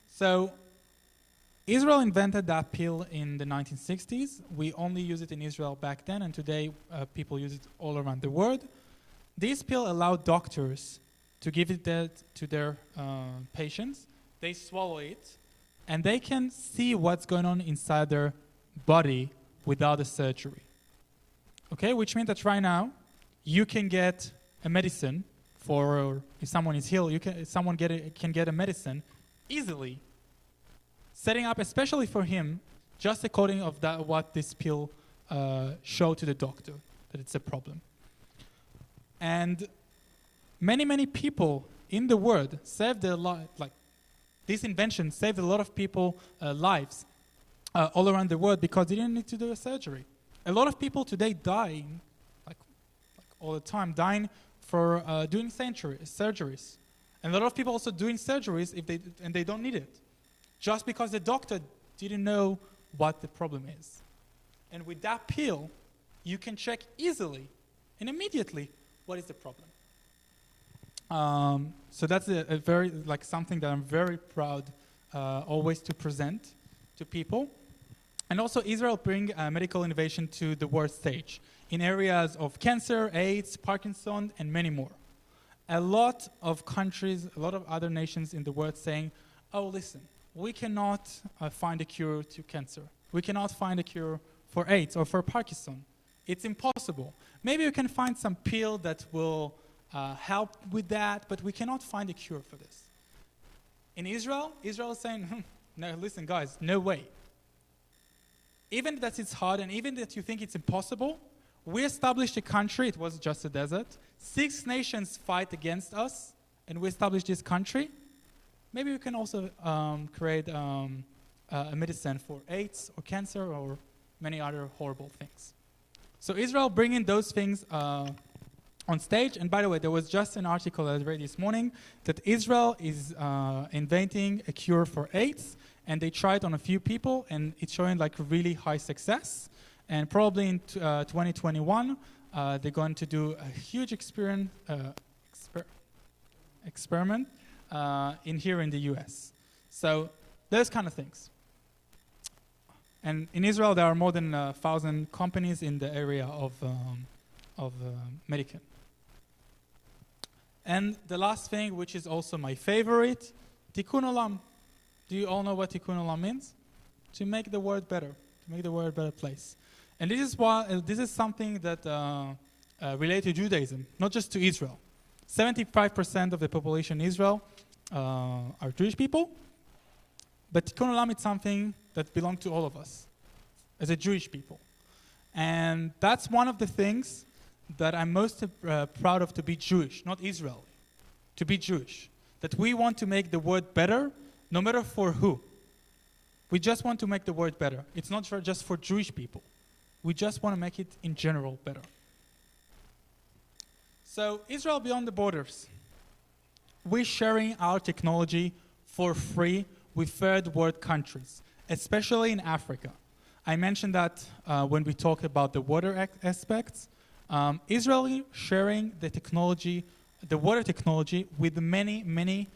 So Israel invented that pill in the 1960s. We only use it in Israel back then, and today people use it all around the world. This pill allowed doctors to give it to their patients. They swallow it, and they can see what's going on inside their body without a surgery. Okay, which means that right now, you can get a medicine for, if someone is ill, someone can get a medicine easily, setting up especially for him, just according of what this pill showed to the doctor, that it's a problem. And many people in the world saved their life, like this invention saved a lot of people lives all around the world because they didn't need to do a surgery. A lot of people today dying, like all the time, dying for doing surgeries. And a lot of people also doing surgeries and they don't need it, just because the doctor didn't know what the problem is. And with that pill, you can check easily and immediately what is the problem. So that's a very something that I'm very proud always to present to people. And also Israel bring medical innovation to the world stage in areas of cancer, AIDS, Parkinson, and many more. A lot of countries, a lot of other nations in the world saying, oh, listen, we cannot find a cure to cancer. We cannot find a cure for AIDS or for Parkinson. It's impossible. Maybe we can find some pill that will help with that, but we cannot find a cure for this. In Israel, Israel is saying, no, listen guys, no way. Even that it's hard and even that you think it's impossible, we established a country, it was just a desert. 6 nations fight against us, and we established this country. Maybe we can also create a medicine for AIDS or cancer or many other horrible things. So Israel bringing those things on stage. And by the way, there was just an article I read this morning that Israel is inventing a cure for AIDS, and they tried on a few people, and it's showing like really high success. And probably in 2021, they're going to do a huge experiment here in the US. So those kind of things. And in Israel, there are more than 1,000 companies in the area of medical. And the last thing, which is also my favorite, Tikkun Olam. Do you all know what Tikkun Olam means? To make the world better, to make the world a better place. And this is why this is something that relates to Judaism, not just to Israel. 75% of the population in Israel are Jewish people, but Tikkun Olam is something that belongs to all of us as a Jewish people. And that's one of the things that I'm most proud of, to be Jewish, not Israeli, to be Jewish. That we want to make the world better, no matter for who. We just want to make the world better. It's not just for Jewish people. We just want to make it in general better. So Israel Beyond the Borders. We're sharing our technology for free with third world countries, especially in Africa. I mentioned that when we talked about the water aspects. Israel sharing the technology, the water technology, with many, many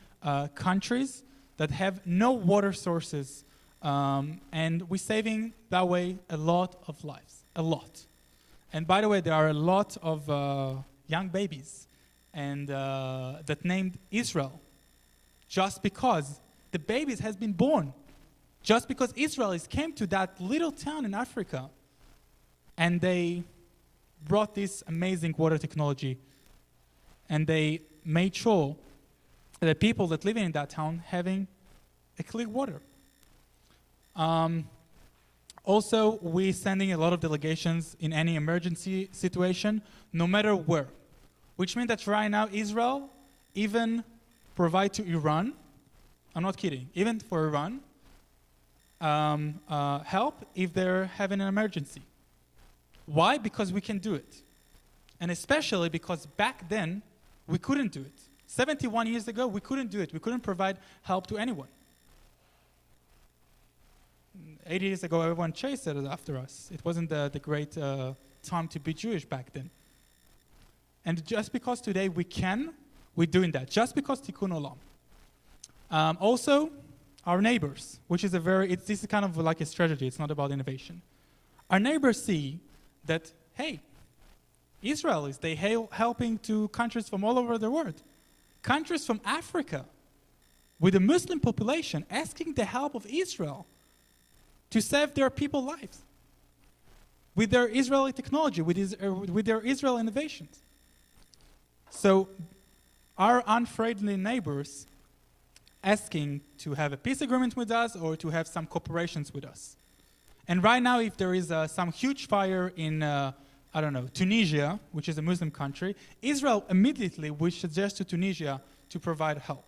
countries that have no water sources. And we're saving that way a lot of lives, a lot. And by the way, there are a lot of young babies and that named Israel just because the babies has been born, just because Israelis came to that little town in Africa and they brought this amazing water technology, and they made sure that the people that live in that town having a clean water. Also, we're sending a lot of delegations in any emergency situation, no matter where. Which means that right now Israel even provide to Iran, I'm not kidding, even for Iran, help if they're having an emergency. Why? Because we can do it. And especially because back then, we couldn't do it. 71 years ago, we couldn't do it. We couldn't provide help to anyone. 80 years ago, everyone chased it after us. It wasn't the great time to be Jewish back then. And just because today we can, we're doing that. Just because Tikkun Olam. Also, our neighbors, which is this is kind of like a strategy. It's not about innovation. Our neighbors see that, hey, Israelis, they helping to countries from all over the world. Countries from Africa with a Muslim population asking the help of Israel to save their people's lives with their Israeli technology, with their Israel innovations. So our unfriendly neighbors asking to have a peace agreement with us or to have some cooperations with us. And right now, if there is some huge fire in, Tunisia, which is a Muslim country, Israel immediately would suggest to Tunisia to provide help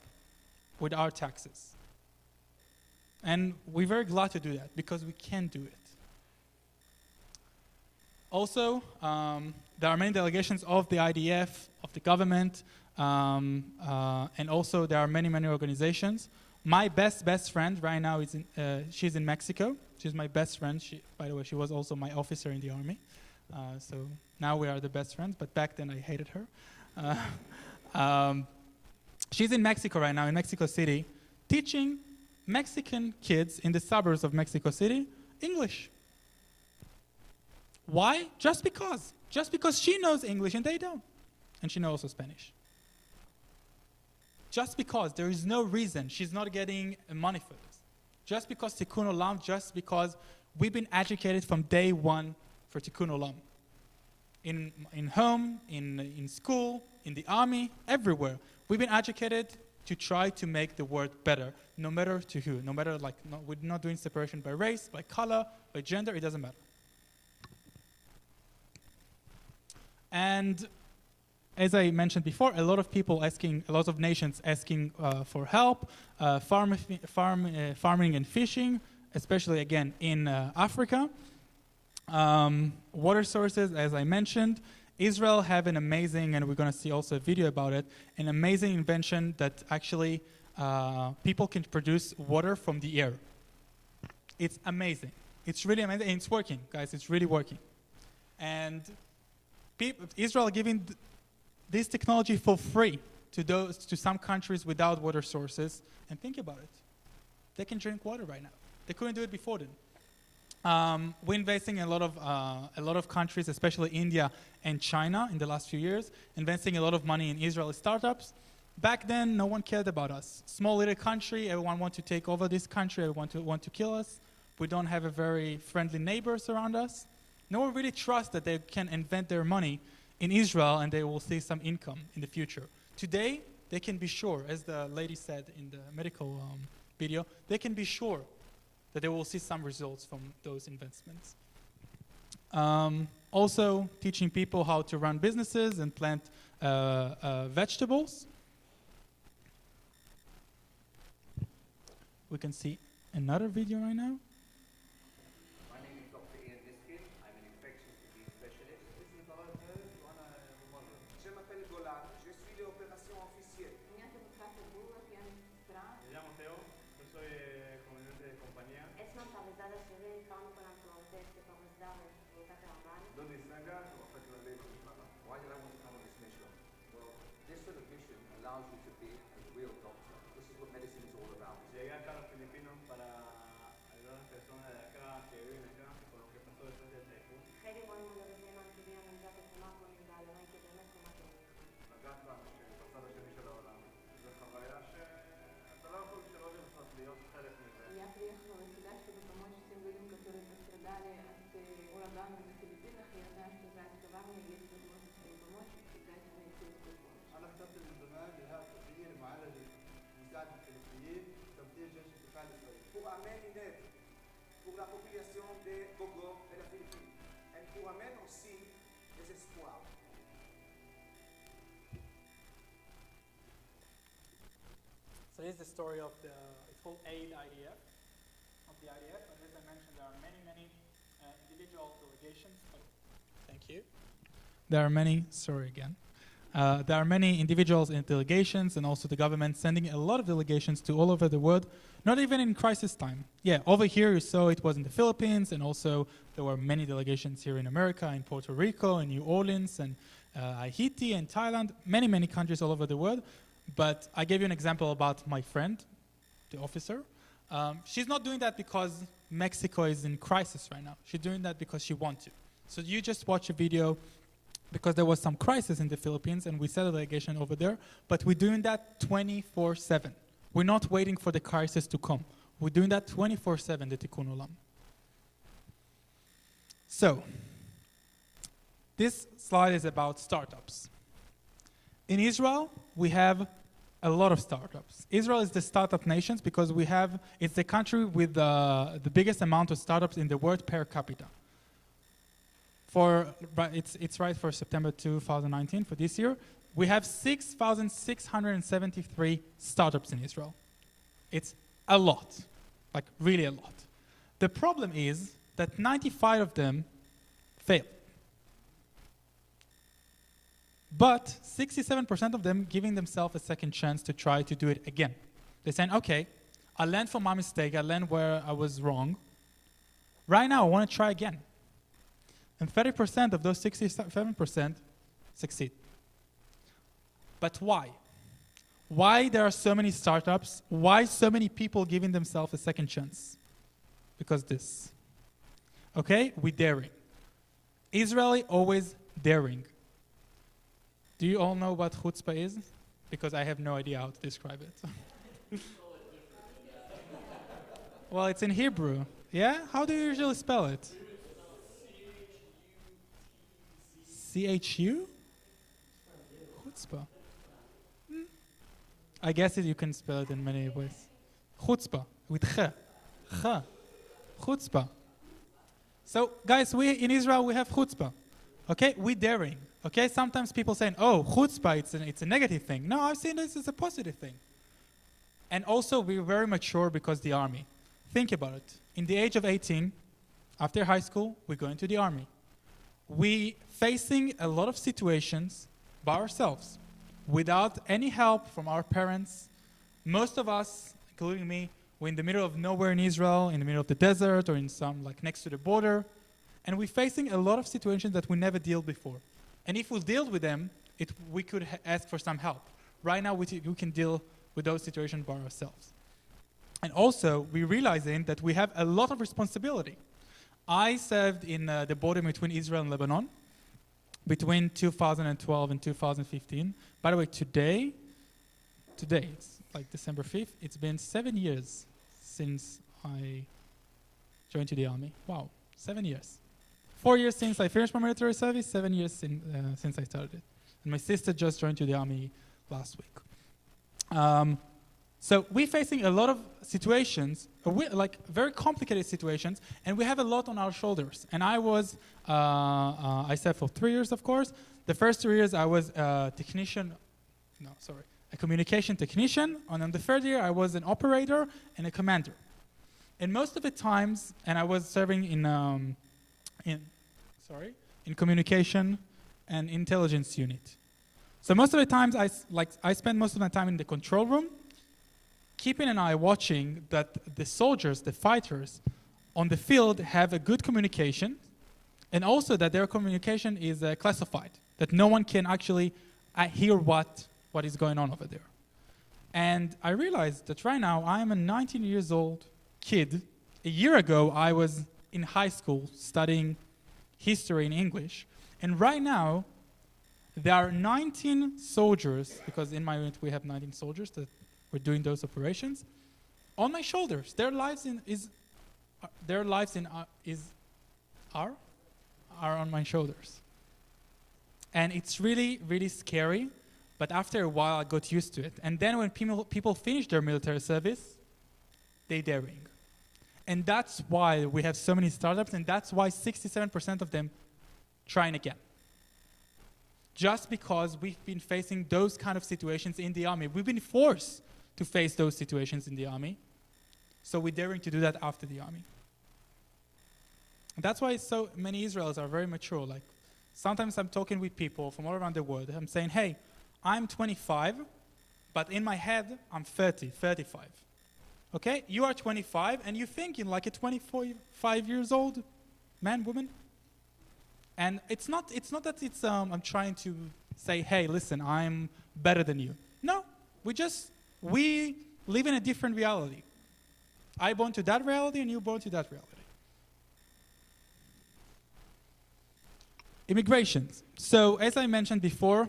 with our taxes. And we're very glad to do that because we can do it. Also, there are many delegations of the IDF, of the government, and also there are many, many organizations. My best friend right now is she's in Mexico. She's my best friend. By the way, she was also my officer in the army. So now we are the best friends, but back then I hated her. She's in Mexico right now, in Mexico City, teaching Mexican kids in the suburbs of Mexico City English. Why? Just because. Just because she knows English and they don't. And she knows also Spanish. Just because. There is no reason. She's not getting money for this. Just because Tikkun Olam, just because we've been educated from day one for Tikkun Olam. In home, in school, in the army, everywhere. We've been educated to try to make the world better, no matter to who, no matter we're not doing separation by race, by color, by gender, it doesn't matter. And as I mentioned before, a lot of nations asking for help, farming and fishing, especially again in Africa. Water sources, as I mentioned. Israel have an amazing, and we're going to see also a video about it, an amazing invention that actually people can produce water from the air. It's amazing. It's really amazing, and it's working, guys. It's really working. And Israel giving this technology for free to some countries without water sources. And think about it. They can drink water right now. They couldn't do it before then. We're investing in a lot of countries, especially India and China, in the last few years, investing a lot of money in Israeli startups. Back then, no one cared about us. Small little country, everyone wants to take over this country, everyone want to kill us. We don't have a very friendly neighbors around us. No one really trusts that they can invent their money in Israel and they will see some income in the future. Today, they can be sure, as the lady said in the medical video, they can be sure that they will see some results from those investments. Also, teaching people how to run businesses and plant vegetables. We can see another video right now. My name is Dr. Ian Niskin. I'm an infectious disease specialist. Je m'appelle Golan. Je suis l'opération officielle. Me llamo Teo, yo soy comandante de compañía. Lily Senga, why did I want to come on this mission? Well, this sort of mission allows you to be a real doctor. This is what medicine is all about. Llegué acá a los Filipinos para ayudar a las personas de acá que viven acá con lo que pasó después del typhoon. לקחת לאנשים, בצד השני של העולם. זו חוויה שאתה לא יכול שלא לנסות להיות חלק מזה. أنا اخترت الانضمام لهذا التغيير معالجة مساعدة الفلسطينيين وتمثيل جيش الدفاع الإسرائيلي. Pour amener une aide pour la population de Gogo et la Philippine. Et pour amener aussi des espoirs. So this is the story of it's called AID IDF, of the IDF. And as I mentioned, there are many individual delegations. Oh, thank you. There are many individuals and delegations, and also the government sending a lot of delegations to all over the world, not even in crisis time. Yeah, over here you saw it was in the Philippines, and also there were many delegations here in America, in Puerto Rico, in New Orleans, and Haiti, and Thailand, many countries all over the world. But I gave you an example about my friend, the officer. She's not doing that because Mexico is in crisis right now. She's doing that because she wants to. So you just watch a video because there was some crisis in the Philippines and we set a delegation over there, but we're doing that 24/7. We're not waiting for the crisis to come. We're doing that 24/7, the Tikkun Olam. So, this slide is about startups. In Israel, we have a lot of startups. Israel is the startup nation because it's the country with the biggest amount of startups in the world per capita. It's right for September 2019, for this year. We have 6,673 startups in Israel. It's a lot, like really a lot. The problem is that 95 of them fail. But 67% of them giving themselves a second chance to try to do it again. They're saying, okay, I learned from my mistake, I learned where I was wrong. Right now, I want to try again. And 30% of those 67% succeed. But why? Why there are so many startups? Why so many people giving themselves a second chance? Because this. Okay, we're daring. Israeli always daring. Do you all know what chutzpah is? Because I have no idea how to describe it. Well, it's in Hebrew. Yeah? How do you usually spell it? C-H-U? Chutzpah. I guess you can spell it in many ways. Chutzpah, with ch. Ch. Chutzpah. So, guys, we in Israel, we have chutzpah. Okay? We daring. Okay? Sometimes people saying, oh, chutzpah, it's a negative thing. No, I've seen this as a positive thing. And also, we're very mature because the army. Think about it. In the age of 18, after high school, we go into the army. We facing a lot of situations by ourselves, without any help from our parents. Most of us, including me, we're in the middle of nowhere in Israel, in the middle of the desert, or in some, like, next to the border. And we're facing a lot of situations that we never dealt before. And if we dealt with them, we could ask for some help. Right now, we can deal with those situations by ourselves. And also, we're realizing that we have a lot of responsibility. I served in the border between Israel and Lebanon between 2012 and 2015. By the way, today, it's like December 5th, it's been 7 years since I joined to the army. Wow, 7 years. 4 years since I finished my military service, 7 years since I started it. And my sister just joined to the army last week. So we're facing a lot of situations, like very complicated situations, and we have a lot on our shoulders. And I served for 3 years, of course. The first 3 years I was a communication technician, and on the third year I was an operator and a commander. And most of the times, and I was serving in communication and intelligence unit. So most of the times I spend most of my time in the control room, keeping an eye watching that the soldiers, the fighters on the field have a good communication, and also that their communication is classified, that no one can actually hear what is going on over there. And I realized that right now I'm a 19 years old kid. A year ago I was in high school studying history and English, and right now there are 19 soldiers, because in my unit we have 19 soldiers that we're doing those operations, on my shoulders. Their lives are on my shoulders. And it's really, really scary, but after a while I got used to it. And then when people finish their military service, they're daring. And that's why we have so many startups, and that's why 67% of them trying again. Just because we've been facing those kind of situations in the army. We've been forced to face those situations in the army. So we're daring to do that after the army. And that's why so many Israelis are very mature. Like, sometimes I'm talking with people from all around the world. I'm saying, hey, I'm 25, but in my head, I'm 30, 35. Okay? You are 25, and you're thinking like a 25 years old man, woman. And it's not that I'm trying to say, hey, listen, I'm better than you. No, we live in a different reality. I born to that reality, and you born to that reality. Immigrations. So, as I mentioned before,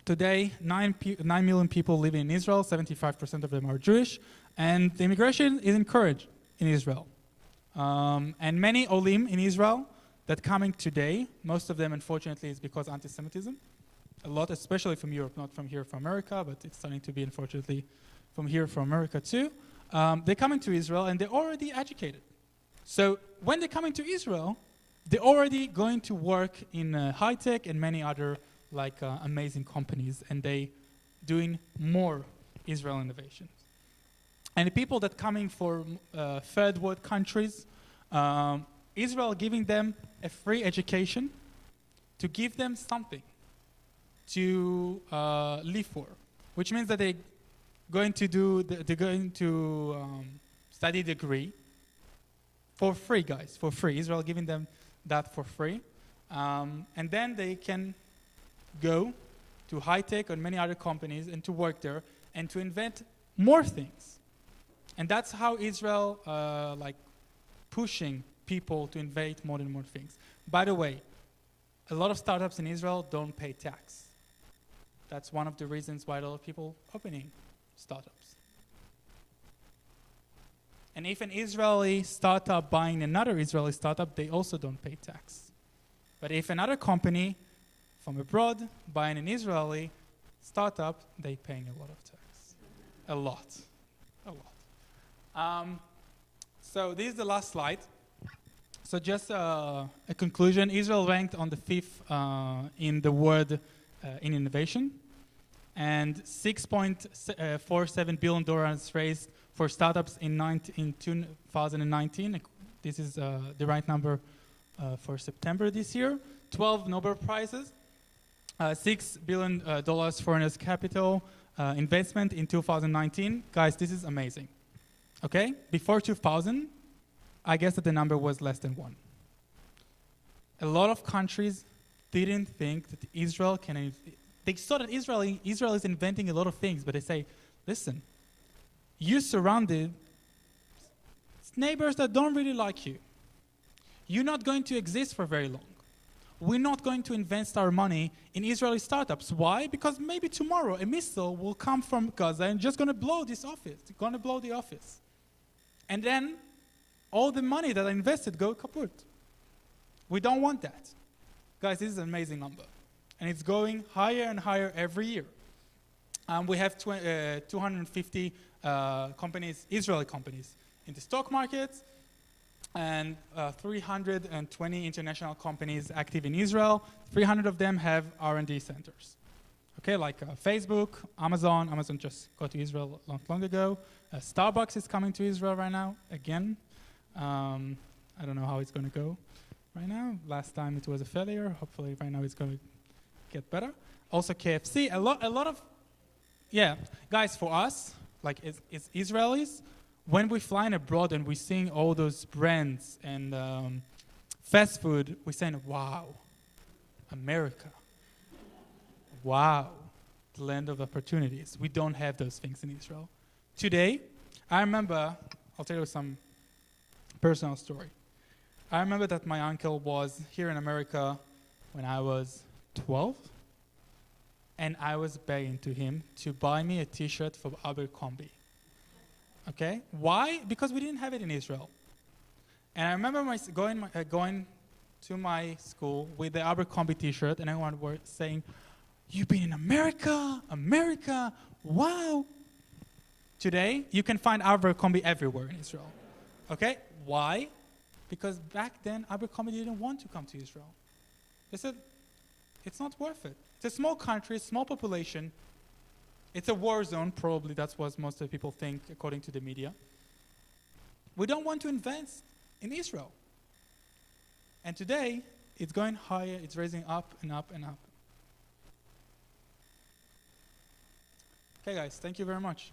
today 9 million people live in Israel. 75% of them are Jewish, and the immigration is encouraged in Israel. And many olim in Israel that coming today, most of them, unfortunately, is because anti-Semitism. A lot, especially from Europe, not from here, from America, but it's starting to be, unfortunately, from here, from America too. They're coming to Israel, and they're already educated. So when they're coming to Israel, they're already going to work in high tech and many other amazing companies, and they doing more Israel innovations. And the people that coming from third world countries, Israel giving them a free education to give them something to live for, which means that they're going to study degree for free, guys, for free. Israel giving them that for free, and then they can go to high tech and many other companies and to work there and to invent more things. And that's how Israel pushing people to invent more and more things. By the way, a lot of startups in Israel don't pay tax. That's one of the reasons why a lot of people opening startups. And if an Israeli startup buying another Israeli startup, they also don't pay tax. But if another company from abroad buying an Israeli startup, they're paying a lot of tax. A lot. A lot. So this is the last slide. So just a conclusion. Israel ranked on the 5th in the world in innovation. And $6.47 billion raised for startups in 2019. This is the right number for September this year. 12 Nobel Prizes. $6 billion foreign capital investment in 2019. Guys, this is amazing. Okay? Before 2000, I guess that the number was less than 1. A lot of countries didn't think that Israel can... They saw that Israel is inventing a lot of things, but they say, listen, you're surrounded neighbors that don't really like you. You're not going to exist for very long. We're not going to invest our money in Israeli startups. Why? Because maybe tomorrow a missile will come from Gaza and just going to blow this office. It's going to blow the office. And then all the money that I invested go kaput. We don't want that. Guys, this is an amazing number. And it's going higher and higher every year. We have 250 companies, Israeli companies, in the stock market, and 320 international companies active in Israel. 300 of them have R&D centers. Okay, like Facebook, Amazon. Amazon just got to Israel not long ago. Starbucks is coming to Israel right now, again. I don't know how it's going to go right now. Last time it was a failure. Hopefully right now it's going to get better. Also KFC, a lot of, yeah. Guys, for us, like it's Israelis, when we're flying abroad and we're seeing all those brands and fast food, we're saying, wow, America. Wow, the land of opportunities. We don't have those things in Israel. Today, I remember, I'll tell you some personal story. I remember that my uncle was here in America when I was 12, and I was begging to him to buy me a t-shirt from Abercrombie. Okay? Why? Because we didn't have it in Israel. And I remember going to my school with the Abercrombie t-shirt, and everyone were saying, "You've been in America, America, wow." Today, you can find Abercrombie everywhere in Israel. Okay? Why? Because back then, Abercrombie didn't want to come to Israel. They said, it's not worth it. It's a small country, small population. It's a war zone, probably. That's what most of the people think, according to the media. We don't want to invest in Israel. And today, it's going higher. It's raising up and up and up. Okay, guys, thank you very much.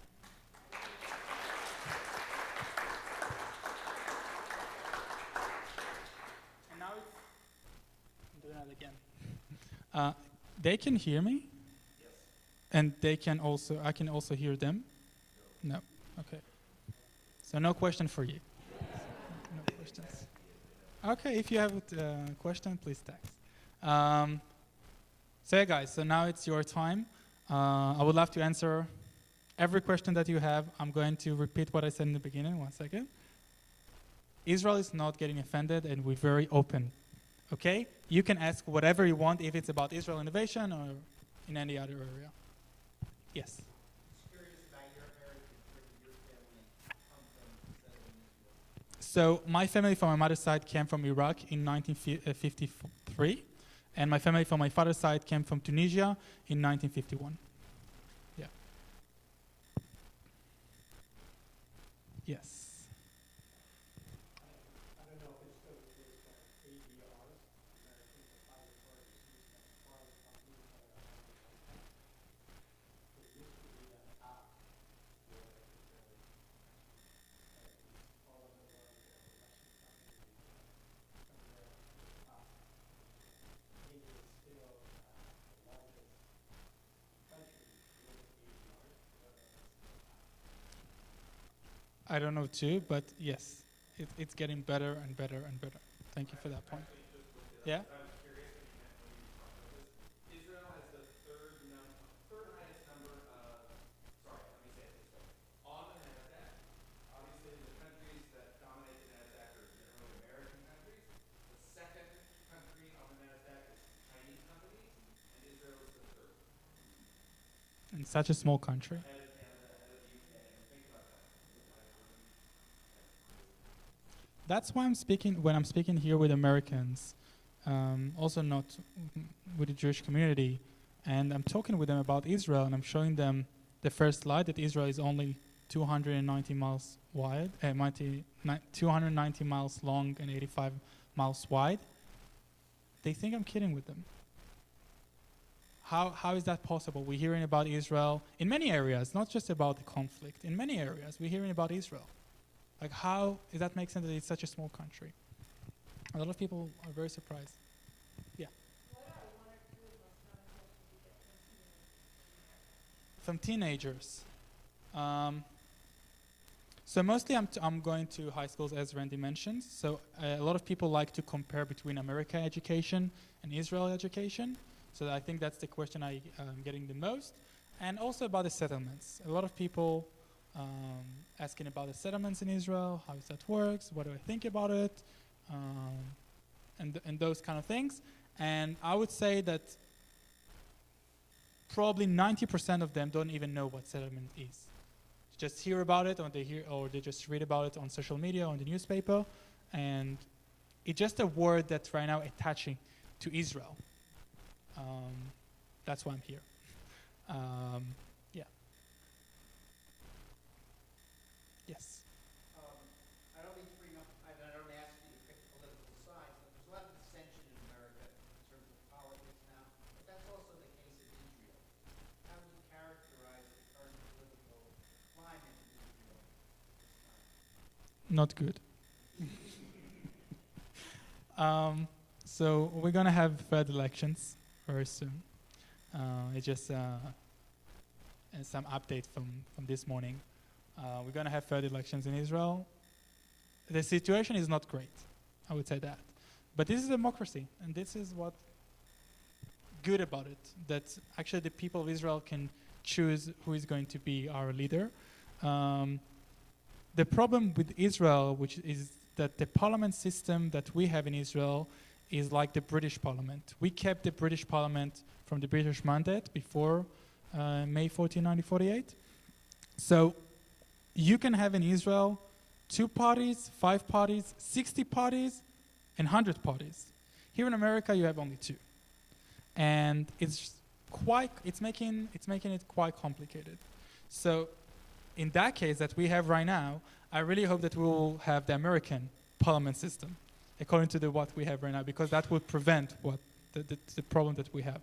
And now I'm doing that again. They can hear me? Yes. And they can also, I can also hear them? No. Okay. So no question for you. No questions. Okay, if you have a question, please text. So yeah, guys, so now it's your time. I would love to answer every question that you have. I'm going to repeat what I said in the beginning. 1 second. Israel is not getting offended, and we're very open. Okay? You can ask whatever you want, if it's about Israel innovation or in any other area. Yes? So my family from my mother's side came from Iraq in 1953, and my family from my father's side came from Tunisia in 1951. Yeah. Yes. I don't know too, but yes, it's getting better and better and better. Thank you for that point. Yeah? Israel has the third highest number of, on the NASDAQ. Obviously, the countries in such a small country. That's why when I'm speaking here with Americans, also not with the Jewish community, and I'm talking with them about Israel, and I'm showing them the first slide that Israel is only 290 miles wide, 290 miles long and 85 miles wide. They think I'm kidding with them. How is that possible? We're hearing about Israel in many areas, not just about the conflict. In many areas, we're hearing about Israel. Like, how does that make sense that it's such a small country? A lot of people are very surprised. Yeah. What are one or two of the most common questions you get From teenagers. So mostly I'm going to high schools, as Randy mentioned. So a lot of people like to compare between American education and Israel education. So I think that's the question I'm getting the most. And also about the settlements. A lot of people asking about the settlements in Israel, how that works, what do I think about it, and those kind of things. And I would say that probably 90% of them don't even know what settlement is. Just hear about it, or they just read about it on social media, on the newspaper, and it's just a word that's right now attaching to Israel. That's why I'm here. Yeah. Yes. I don't mean to bring up, I don't ask you to pick political sides, but there's a lot of dissension in America in terms of politics now, but that's also the case in Israel. How would you characterize the current political climate in Israel this time? Not good. So we're going to have Fed elections very soon. It's just some update from this morning. We're going to have Fed elections in Israel. The situation is not great, I would say that. But this is democracy, and this is what good about it, that actually the people of Israel can choose who is going to be our leader. The problem with Israel, which is that the parliament system that we have in Israel is like the British parliament. We kept the British parliament from the British mandate before May 14, 1948. So you can have in Israel 2 parties, 5 parties, 60 parties, and 100 parties. Here in America, you have only 2. And it's making it quite complicated. So in that case that we have right now, I really hope that we will have the American parliament system, according to what we have right now, because that would prevent the problem that we have.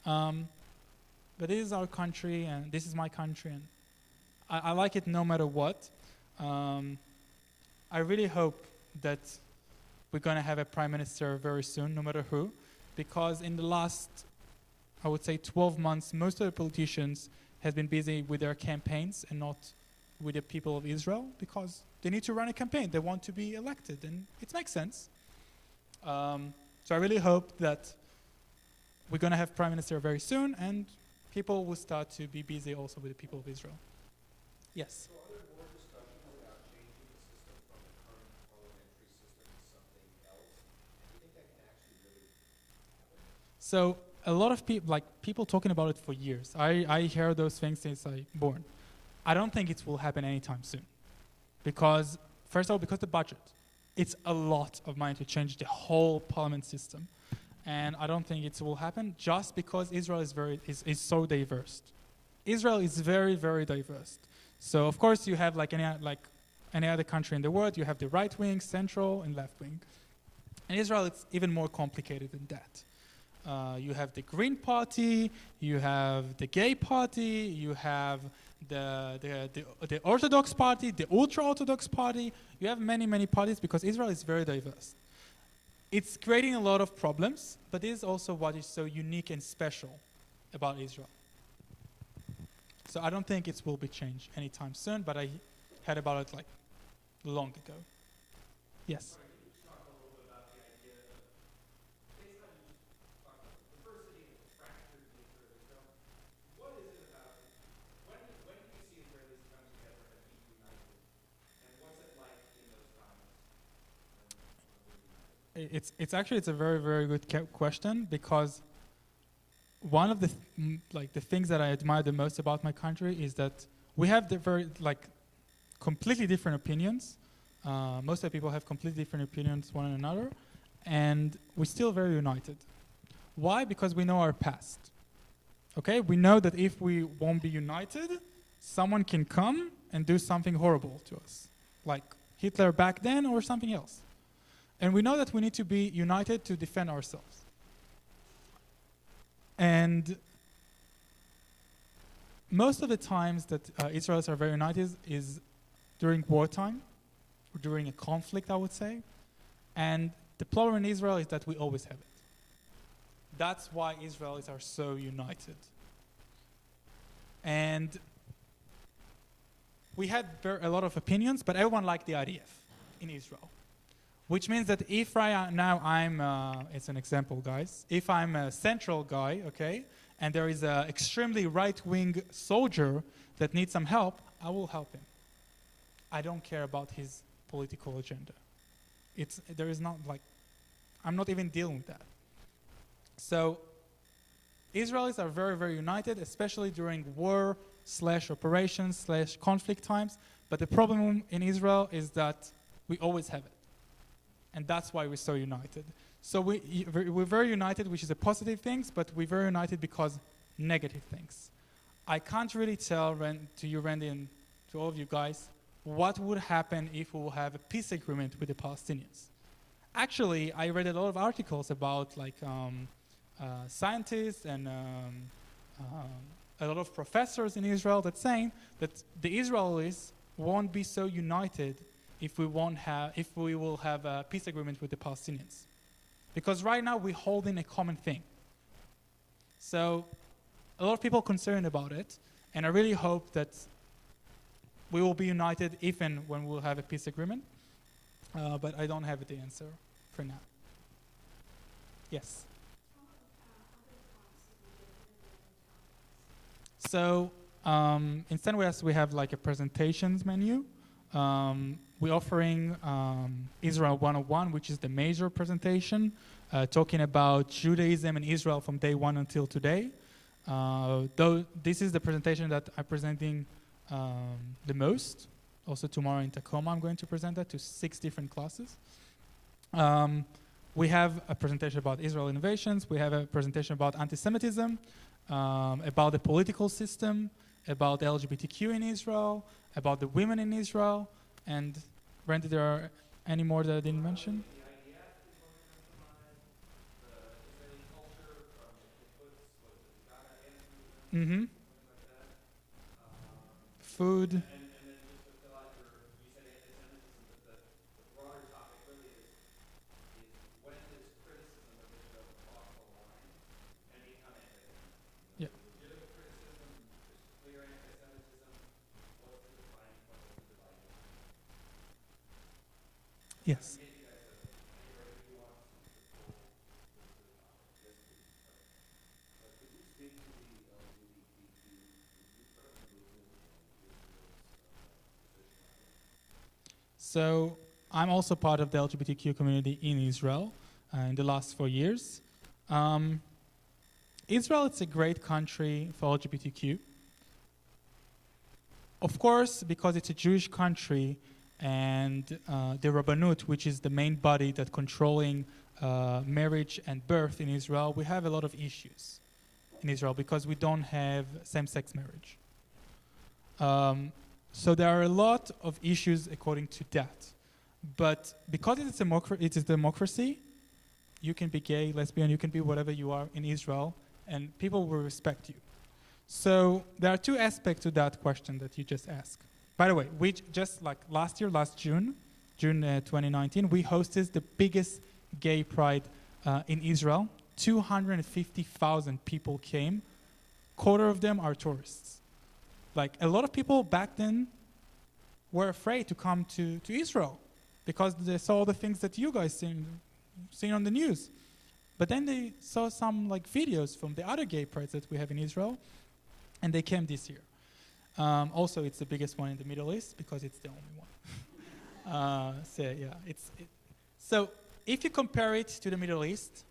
But this is our country, and this is my country, and I like it no matter what. I really hope that we're going to have a prime minister very soon, no matter who, because in the last, I would say, 12 months, most of the politicians have been busy with their campaigns and not with the people of Israel, because they need to run a campaign. They want to be elected, and it makes sense. So I really hope that we're going to have prime minister very soon, and people will start to be busy also with the people of Israel. Yes? So are there more discussions about changing the system from the current parliamentary system to something else? And do you think that can actually really happen? So a lot of people talking about it for years. I hear those things since I born. I don't think it will happen anytime soon. Because, first of all, because the budget. It's a lot of money to change the whole parliament system. And I don't think it will happen just because Israel is so diverse. Israel is very, very diverse. So, of course, you have like any other country in the world, you have the right wing, central, and left wing. In Israel, it's even more complicated than that. You have the Green Party, you have the Gay Party, you have the Orthodox Party, the Ultra-Orthodox Party. You have many, many parties because Israel is very diverse. It's creating a lot of problems, but this is also what is so unique and special about Israel. So I don't think it will be changed anytime soon, but I heard about it like long ago. Yes? It's a very, very good question, because one of the the things that I admire the most about my country is that we have the very completely different opinions. Most of the people have completely different opinions one another, and we're still very united. Why? Because we know our past. Okay, we know that if we won't be united, someone can come and do something horrible to us, like Hitler back then or something else. And we know that we need to be united to defend ourselves. And most of the times that Israelis are very united is during wartime, or during a conflict, I would say. And the problem in Israel is that we always have it. That's why Israelis are so united. And we had a lot of opinions, but everyone liked the IDF in Israel. Which means that if now I'm, it's an example, guys. If I'm a central guy, okay, and there is an extremely right-wing soldier that needs some help, I will help him. I don't care about his political agenda. There is not I'm not even dealing with that. So Israelis are very, very united, especially during war/operations/conflict times. But the problem in Israel is that we always have it. And that's why we're so united. So we're very united, which is a positive thing, but we're very united because negative things. I can't really tell to you, Randy, and to all of you guys, what would happen if we will have a peace agreement with the Palestinians. Actually, I read a lot of articles about scientists and a lot of professors in Israel that saying that the Israelis won't be so united if we will have a peace agreement with the Palestinians. Because right now we're holding a common thing. So a lot of people are concerned about it, and I really hope that we will be united even when we'll have a peace agreement. But I don't have the answer for now. Yes? So instead we have like a presentations menu. We're offering Israel 101, which is the major presentation, talking about Judaism and Israel from day one until today. Though this is the presentation that I'm presenting the most. Also tomorrow in Tacoma, I'm going to present that to 6 different classes. We have a presentation about Israel innovations. We have a presentation about anti-Semitism, about the political system, about the LGBTQ in Israel, about the women in Israel, and Randy, there are any more that I didn't mention? Mm-hmm. Food. Yeah. Yes. So I'm also part of the LGBTQ community in Israel in the last 4 years. Israel is a great country for LGBTQ. Of course, because it's a Jewish country and the Rabbanut, which is the main body that controlling marriage and birth in Israel, we have a lot of issues in Israel because we don't have same-sex marriage. So there are a lot of issues according to that. But because it is democracy, you can be gay, lesbian, you can be whatever you are in Israel, and people will respect you. So there are 2 aspects to that question that you just asked. By the way, we just like last June 2019, we hosted the biggest gay pride in Israel. 250,000 people came. Quarter of them are tourists. Like a lot of people back then were afraid to come to Israel because they saw the things that you guys seen on the news. But then they saw some like videos from the other gay prides that we have in Israel, and they came this year. Also, it's the biggest one in the Middle East because it's the only one. So if you compare it to the Middle East,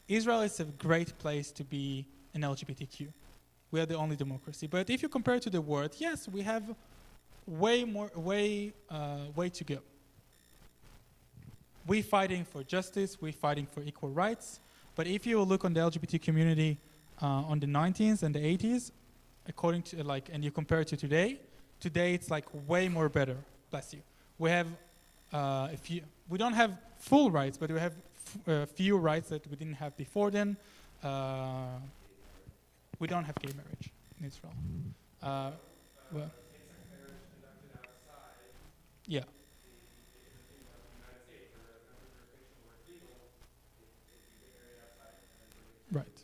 Israel is a great place to be in LGBTQ. We are the only democracy. But if you compare to the world, yes, we have way to go. We're fighting for justice, we're fighting for equal rights, but if you look on the LGBT community on the 90s and the 80s, according to and you compare it to today it's like way more better. Bless you. We have we don't have full rights, but we have few rights that we didn't have before then. We don't have gay marriage in Israel. Well, yeah. Right.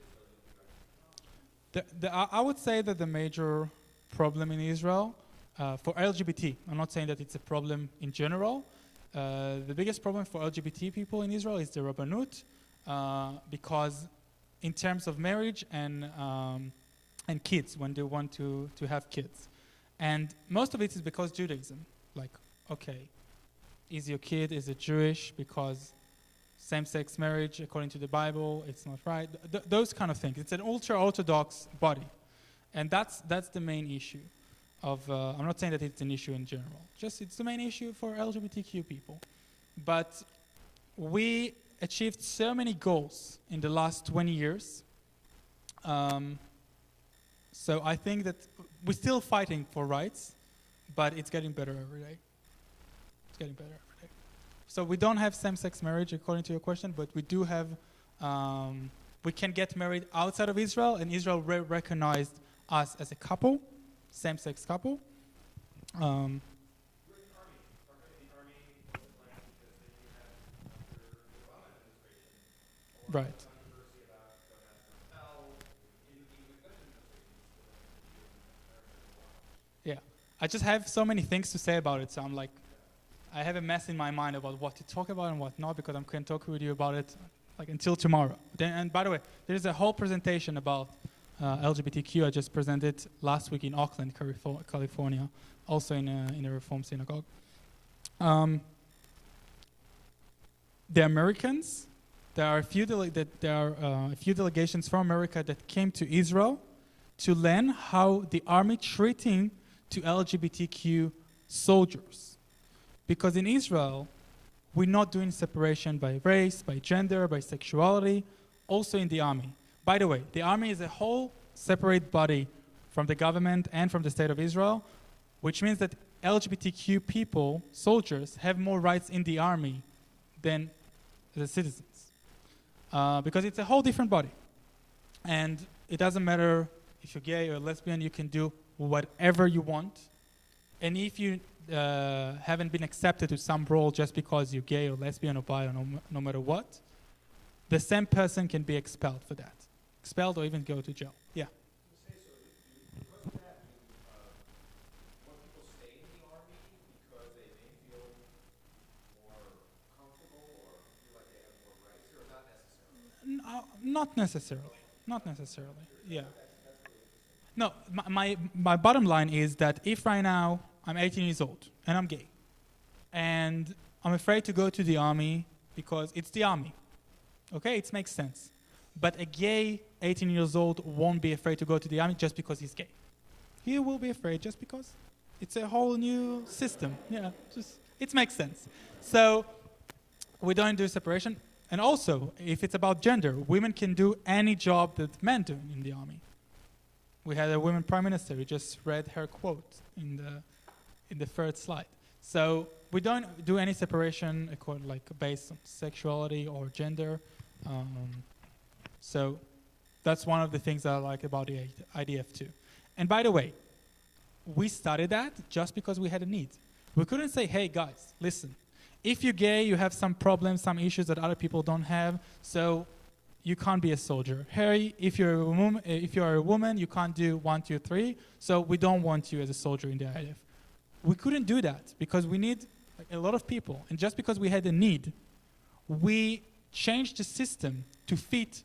I would say that the major problem in Israel for LGBT, I'm not saying that it's a problem in general. The biggest problem for LGBT people in Israel is the Rabbanut, because in terms of marriage and kids, when they want to have kids. And most of it is because Judaism. Like, okay, is your kid, is it Jewish? Because same-sex marriage, according to the Bible, it's not right. Those kind of things. It's an ultra-Orthodox body. And that's the main issue of, I'm not saying that it's an issue in general. Just it's the main issue for LGBTQ people. But we achieved so many goals in the last 20 years. So I think that we're still fighting for rights, but it's getting better every day. It's getting better every day. So we don't have same-sex marriage, according to your question, but we do have, we can get married outside of Israel, and Israel recognized us as a couple, same-sex couple. Right. Yeah, I just have so many things to say about it, so I'm like, I have a mess in my mind about what to talk about and what not, because I can talk with you about it like until tomorrow. And by the way, there's a whole presentation about LGBTQ I just presented last week in Oakland, California, also in a Reform synagogue. The Americans, there are a few delegations from America that came to Israel to learn how the army treating to LGBTQ soldiers. Because in Israel, we're not doing separation by race, by gender, by sexuality, also in the army. By the way, the army is a whole separate body from the government and from the state of Israel, which means that LGBTQ people, soldiers, have more rights in the army than the citizens. Because it's a whole different body. And it doesn't matter if you're gay or lesbian, you can do whatever you want. And if you haven't been accepted to some role just because you're gay or lesbian or bi or no matter what, the same person can be expelled for that. Expelled or even go to jail. Yeah. Not necessarily. Not necessarily. Yeah. No, my bottom line is that if right now I'm 18 years old and I'm gay, and I'm afraid to go to the army because it's the army, okay, it makes sense. But a gay 18 years old won't be afraid to go to the army just because he's gay. He will be afraid just because it's a whole new system. Yeah, just it makes sense. So we don't do separation. And also, if it's about gender, women can do any job that men do in the army. We had a women prime minister. We just read her quote in the third slide. So we don't do any separation based on sexuality or gender. So that's one of the things that I like about the IDF too. And by the way, we started that just because we had a need. We couldn't say, hey guys, listen, if you're gay, you have some problems, some issues that other people don't have, so you can't be a soldier. Hey, if you're a woman, you can't do 1, 2, 3, so we don't want you as a soldier in the IDF. We couldn't do that because we need a lot of people. And just because we had a need, we changed the system to fit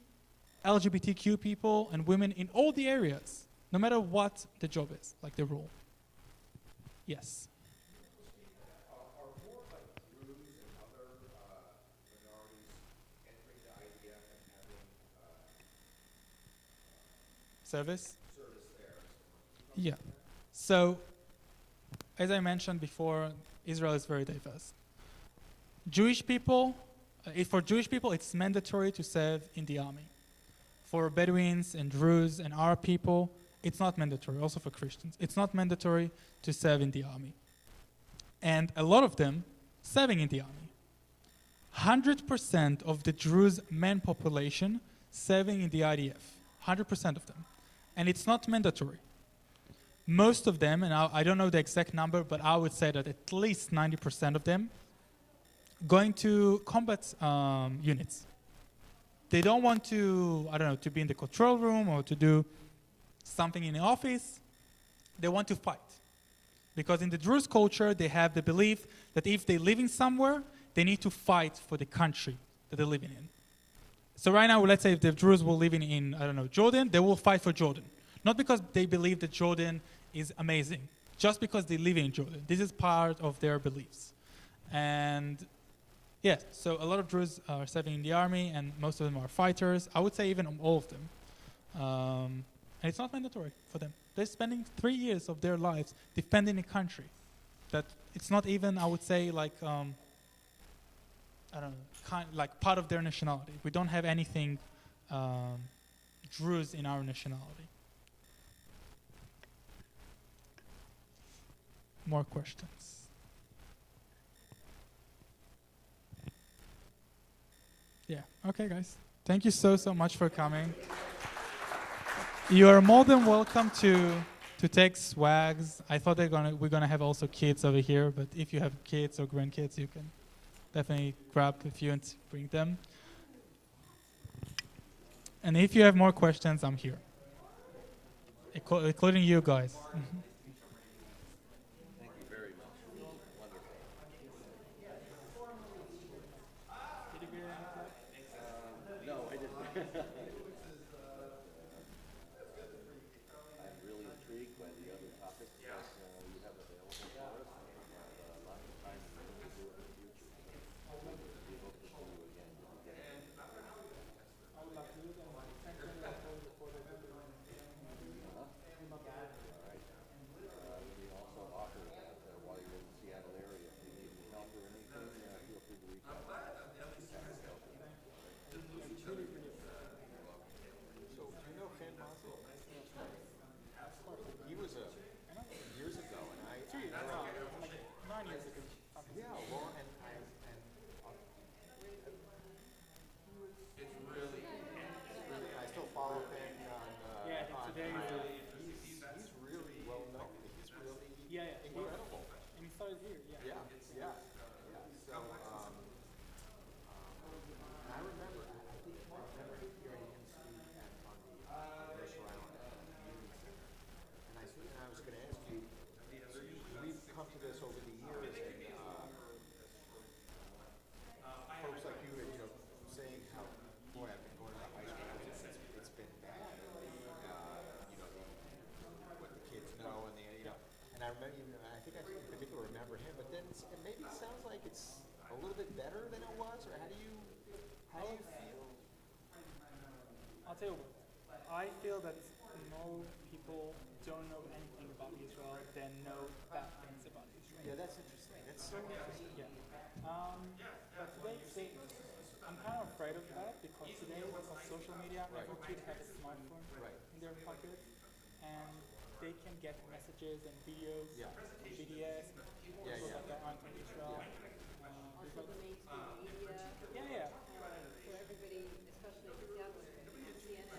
LGBTQ people and women in all the areas, no matter what the job is, like the role. Yes. service. Yeah. So, as I mentioned before, Israel is very diverse. Jewish people, for Jewish people, it's mandatory to serve in the army. For Bedouins and Druze and Arab people, it's not mandatory. Also for Christians, it's not mandatory to serve in the army. And a lot of them serving in the army. 100% of the Druze men population serving in the IDF. 100% of them. And it's not mandatory. Most of them, and I don't know the exact number, but I would say that at least 90% of them going to combat units. They don't want to, I don't know, to be in the control room or to do something in the office. They want to fight. Because in the Druze culture, they have the belief that if they're living somewhere, they need to fight for the country that they're living in. So right now, let's say if the Druze were living in, I don't know, Jordan, they will fight for Jordan. Not because they believe that Jordan is amazing, just because they live in Jordan. This is part of their beliefs. And yeah, so a lot of Druze are serving in the army, and most of them are fighters. I would say even all of them. And it's not mandatory for them. They're spending 3 years of their lives defending a country. That it's not even, I would say, like, I don't know, like part of their nationality. We don't have anything Druze in our nationality. More questions? Yeah, okay guys. Thank you so much for coming. You are more than welcome to take swags. I thought we're gonna have also kids over here, but if you have kids or grandkids, you can definitely grab a few and bring them. And if you have more questions, I'm here, including you guys. Thank you very much. Wonderful. No, I didn't. I'm really intrigued by the other topics that you have available for us. Lots of time to do it in the future. We hope to see you again. We also offer that while you're in the Seattle area, if you need any help or anything, feel free to reach out. So, do you know Ken Mazel? He was years ago, and I like 9 years ago. yeah, well, and it's really, I still follow Ken on today he's really well known. He's really incredible. And he started here, Yeah. So, and I remember hearing him speak on the Commercial Island Community Center. And I was going to ask you, we've come to this over the years, and folks like you are, saying how, boy, I've been going to high schools, and it's been bad. What the kids know, and and I remember, I think I in particular remember him, but then maybe it sounds like it's a little bit better than it was, or how do you feel? I'll tell you what, I feel that more people don't know anything about Israel than know bad things about Israel. Yeah, that's interesting. That's so interesting. Yeah. But today, I'm kind of afraid of that because today on social media, every kid has a smartphone in their pocket, and they can get messages and videos, BDS, people that aren't in Israel. Also the mainstream media. Yeah. For everybody, especially in Seattle, CNN.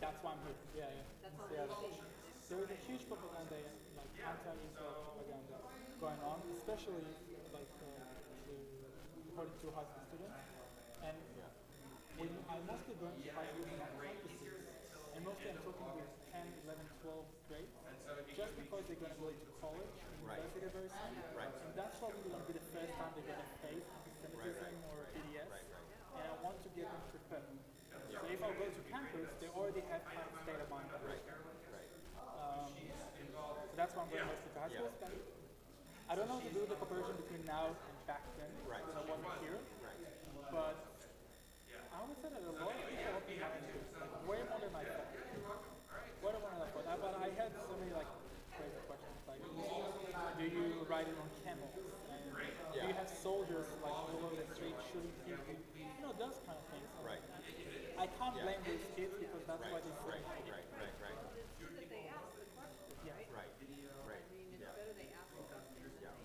That's why I'm here. Yeah. That's all Seattle. they see. There is a huge propaganda, like anti-Israel propaganda going on, especially like according to high school students. And when I'm mostly going to high school campuses, and mostly I'm talking with 10, 11, 12 grades, just because they're going to go into college and university very soon. And that's probably going to be the first time they're going to face anti-Semitism or BDS. And I want to get them prepared. So if I go to campus, they already have kind of state of mind. So that's why I'm going mostly to high school. I don't know to do the comparison between now and back then, because I wasn't here. But I would say that a lot of people open minded, like way more than I thought. had so many like crazy questions. Like, do you ride it on camels? And do you have soldiers like all over the street shooting people? You know, those kind of things. Right. I can't blame these kids because that's why they say. Well, it's good that they ask the question, right? Right. I mean, it's better they ask the question than they just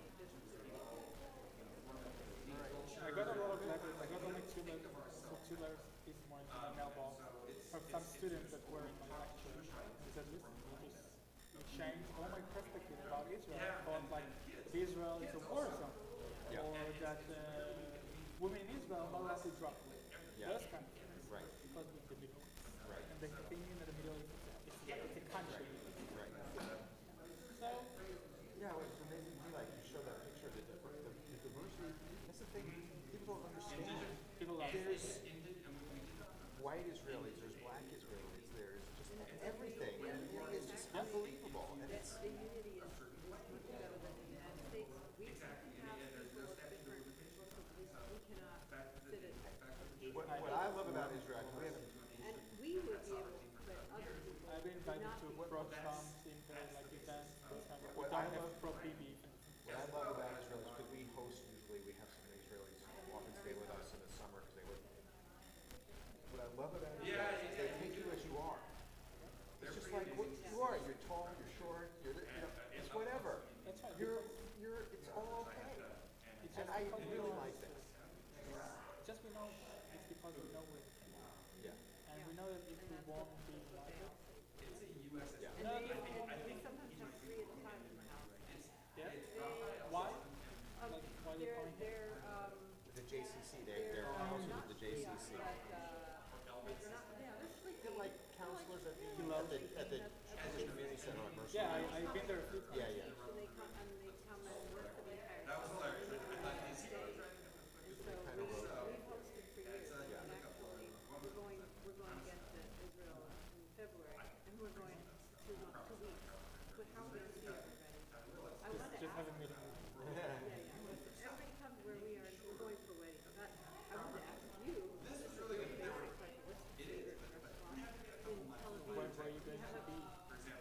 I got a lot of letters. I got only two letters this morning in my mailbox from some students that were in my lecture. They said, listen, you changed all my perspective about Israel. I thought like Israel is a war zone, or that women in Israel are not allowed to drop. Those kind of things. Right. Because of the Middle East. Right. And the opinion that the Middle East it's a country. Right. So Yeah, well, it's amazing to me, like, you show that picture, the diversity, that's the thing, people don't understand. People love There's white Israelis, there's black Israelis, there's just everything, and it's just unbelievable, and it's... the unity is much better than the United States. We can have people of different political beliefs. We cannot sit at What I love about Israel, we have and we would be able to, but other people I've been would invited not to be. pro-Trump in the like events. We What don't I have love- pro-BB. What I love about Israel is because we host, usually we have some Israelis often stay with us in the summer because they work. What I love about Israel is they take you as you are. It's just like what you are. You're tall, you're short, it's whatever. That's right. It's all okay. It's And just I because we really know like this. Just we know it's because we know where it came from. Yeah. And we know that if we won't be like it. Yeah. And we sometimes have three at a time in the house. Yeah. Why? Like why they calling him? They're The JCC, they're counselors at the JCC. They're like counselors at the community center on Mercer. Yeah, I've been there a few times. Yeah, yeah. So they come and work for the entire that was hilarious. And so we've hosted for years. And actually, we're going again to Israel in February, and we're going to 2 weeks. But how are we going to see everybody? I want to Just ask. have a meeting with them. Everybody comes where we are, and we're going for weddings. But I want to ask you, this is really basic question. What's your favorite restaurant in Tel Aviv? Where are you going to be?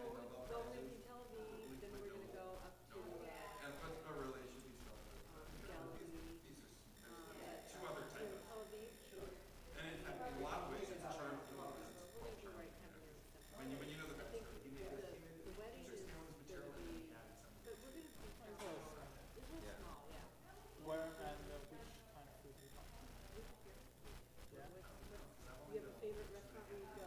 Well, we'll be in Tel Aviv, then we're going to go up to Galilee. Two other types. Tel Aviv. And in fact, in a lot of ways, it's a charm of the moment. We're going to be right kind of in the center. When you know the I think the wedding is going to be, but we're going to be kind of small, yeah. Where and which kind of food you want? You have a favorite restaurant where you go?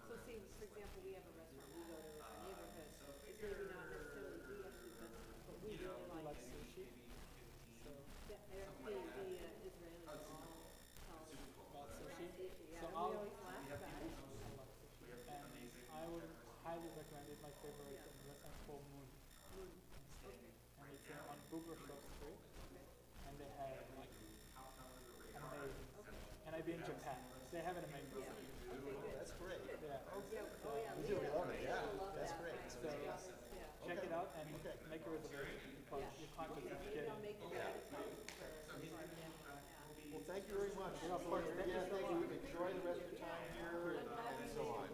So say, for example, we have a restaurant we go to in our neighborhood. It's maybe not necessarily the restaurant, but we really like sushi. So the Israelis all tell about sushi. yeah, So and we I'll always laugh about it. I love sushi. And I would highly recommend it. My favorite restaurant called Moon. And it's on Bugrashov Street. And they have like amazing. And I've been in Japan. They have an amazing sushi. That's great. Yeah. We do love it, yeah. That's great. So check it out and make a reservation because you can't just get it. Well, thank you very much. Yeah, of course. Thank you so Thank much. you. Enjoy the rest of your time here and so on.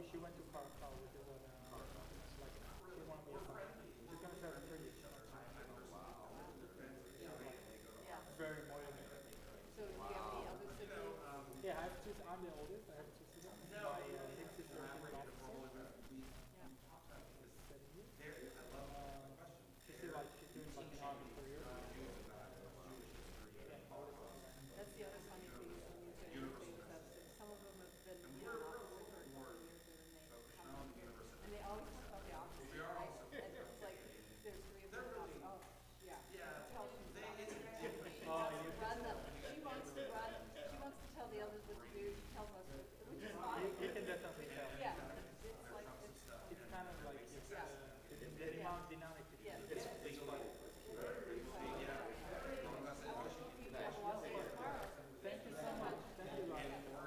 She went to Karakal, which is like she wanted to be a monk. She's gonna start a 30 years. Very motivated. So do you have any other siblings? Yeah, I have two. I'm the oldest. I have two siblings. My big sister is in the elders what to do, she tells us, which is fine. You can definitely tell. Yeah, it's like, It's kind of like it's the dynamic. Yeah. It's like, thank you so much. Thank you, Ryan.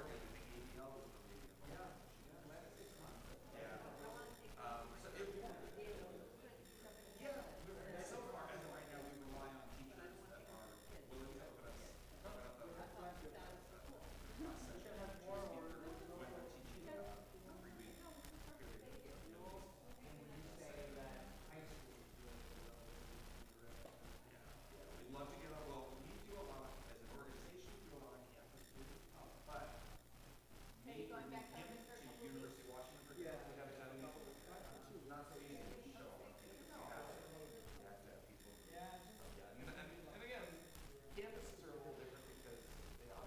We'd love to get on. Well, we do a lot as an organization. We do a lot on campus, but Hey, going back home to for a couple of University of Washington, for example, we have done not so easy to show up. You have to have people. Yeah, and again, campuses are a little different because they are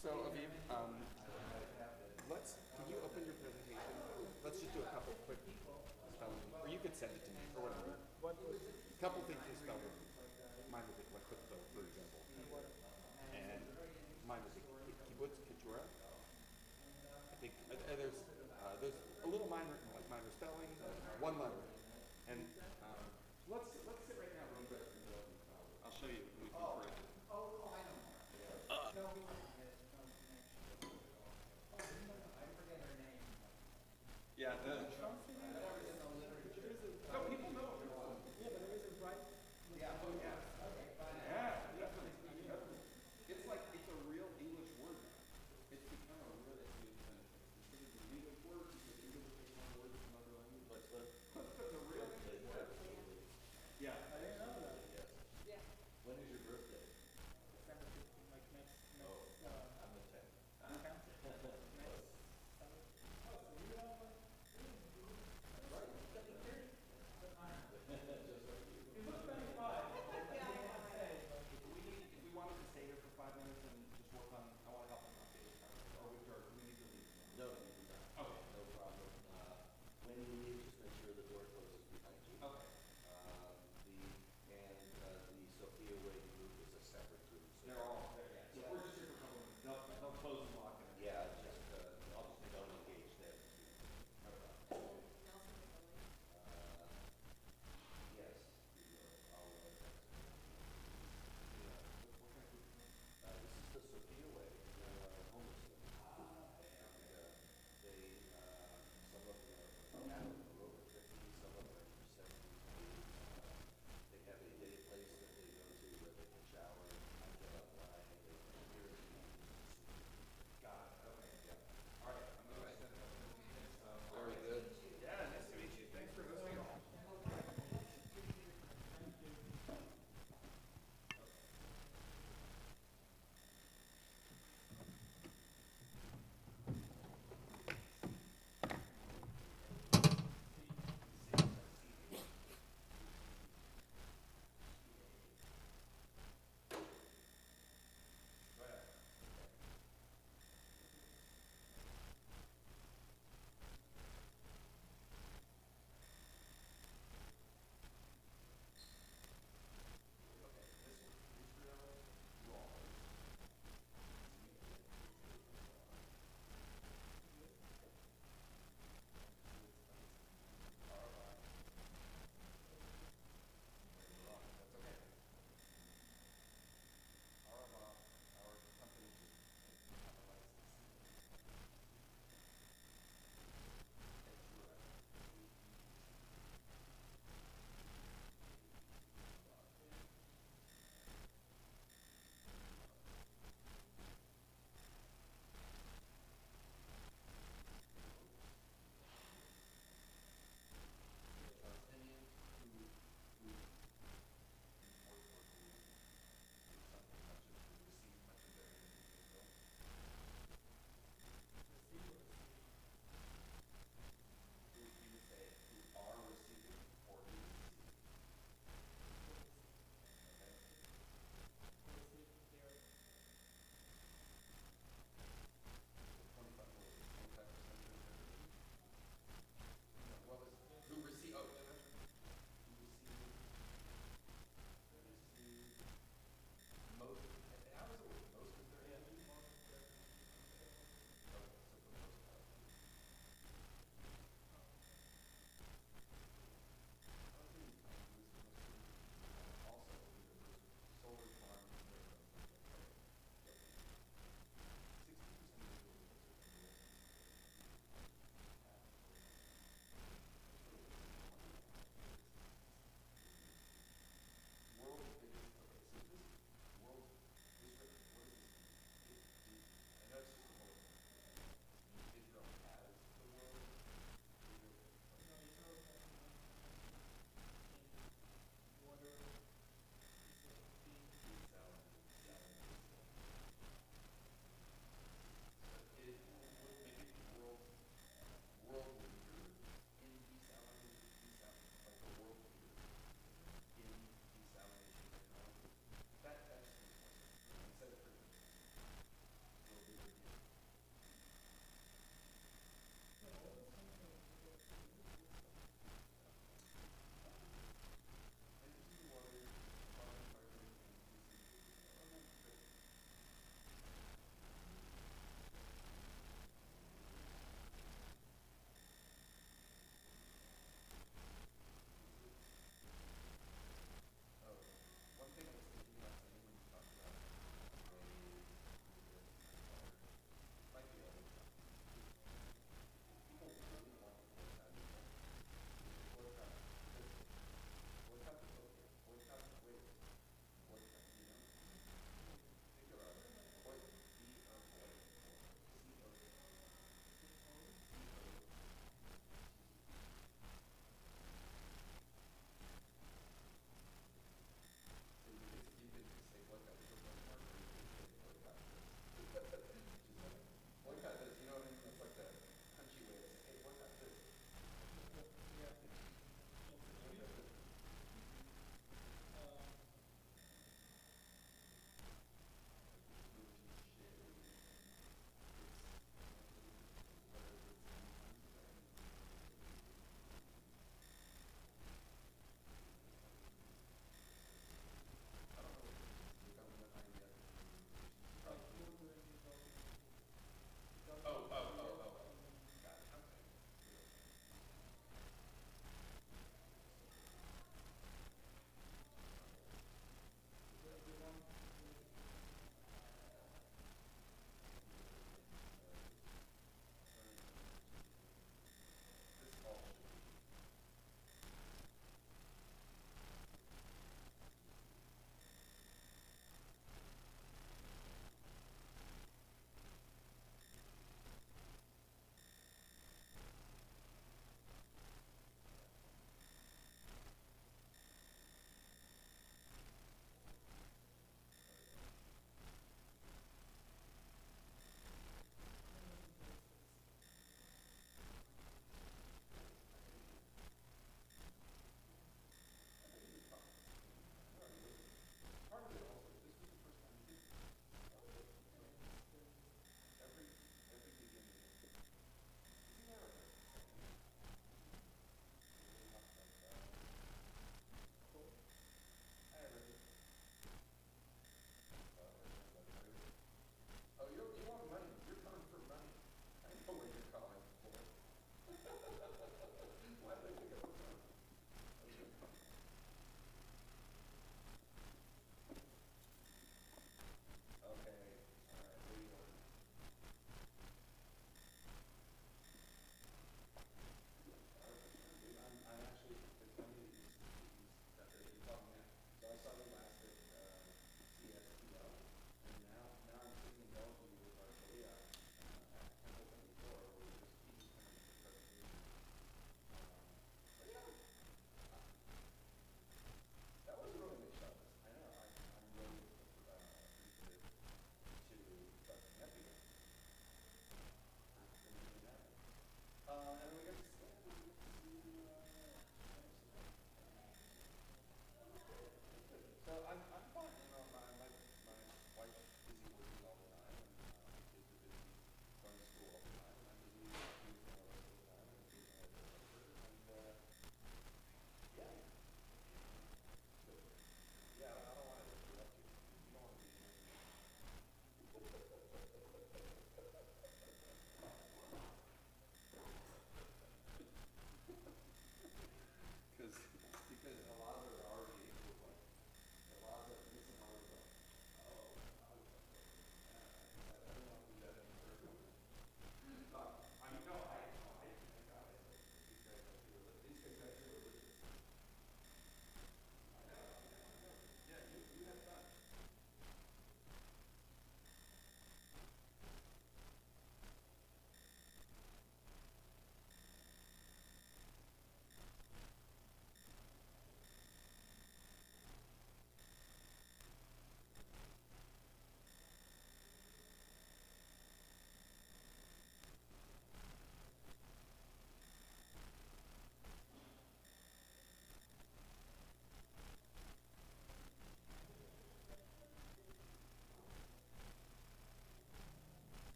So, Aviv, can you open your presentation? Let's just do a couple quick spelling, or you could send it to me, or whatever. A couple things to spell. Mine would be like Kutzbo, for example. And mine would be Kibbutz Keturah. I think there's a little minor spelling, one letter.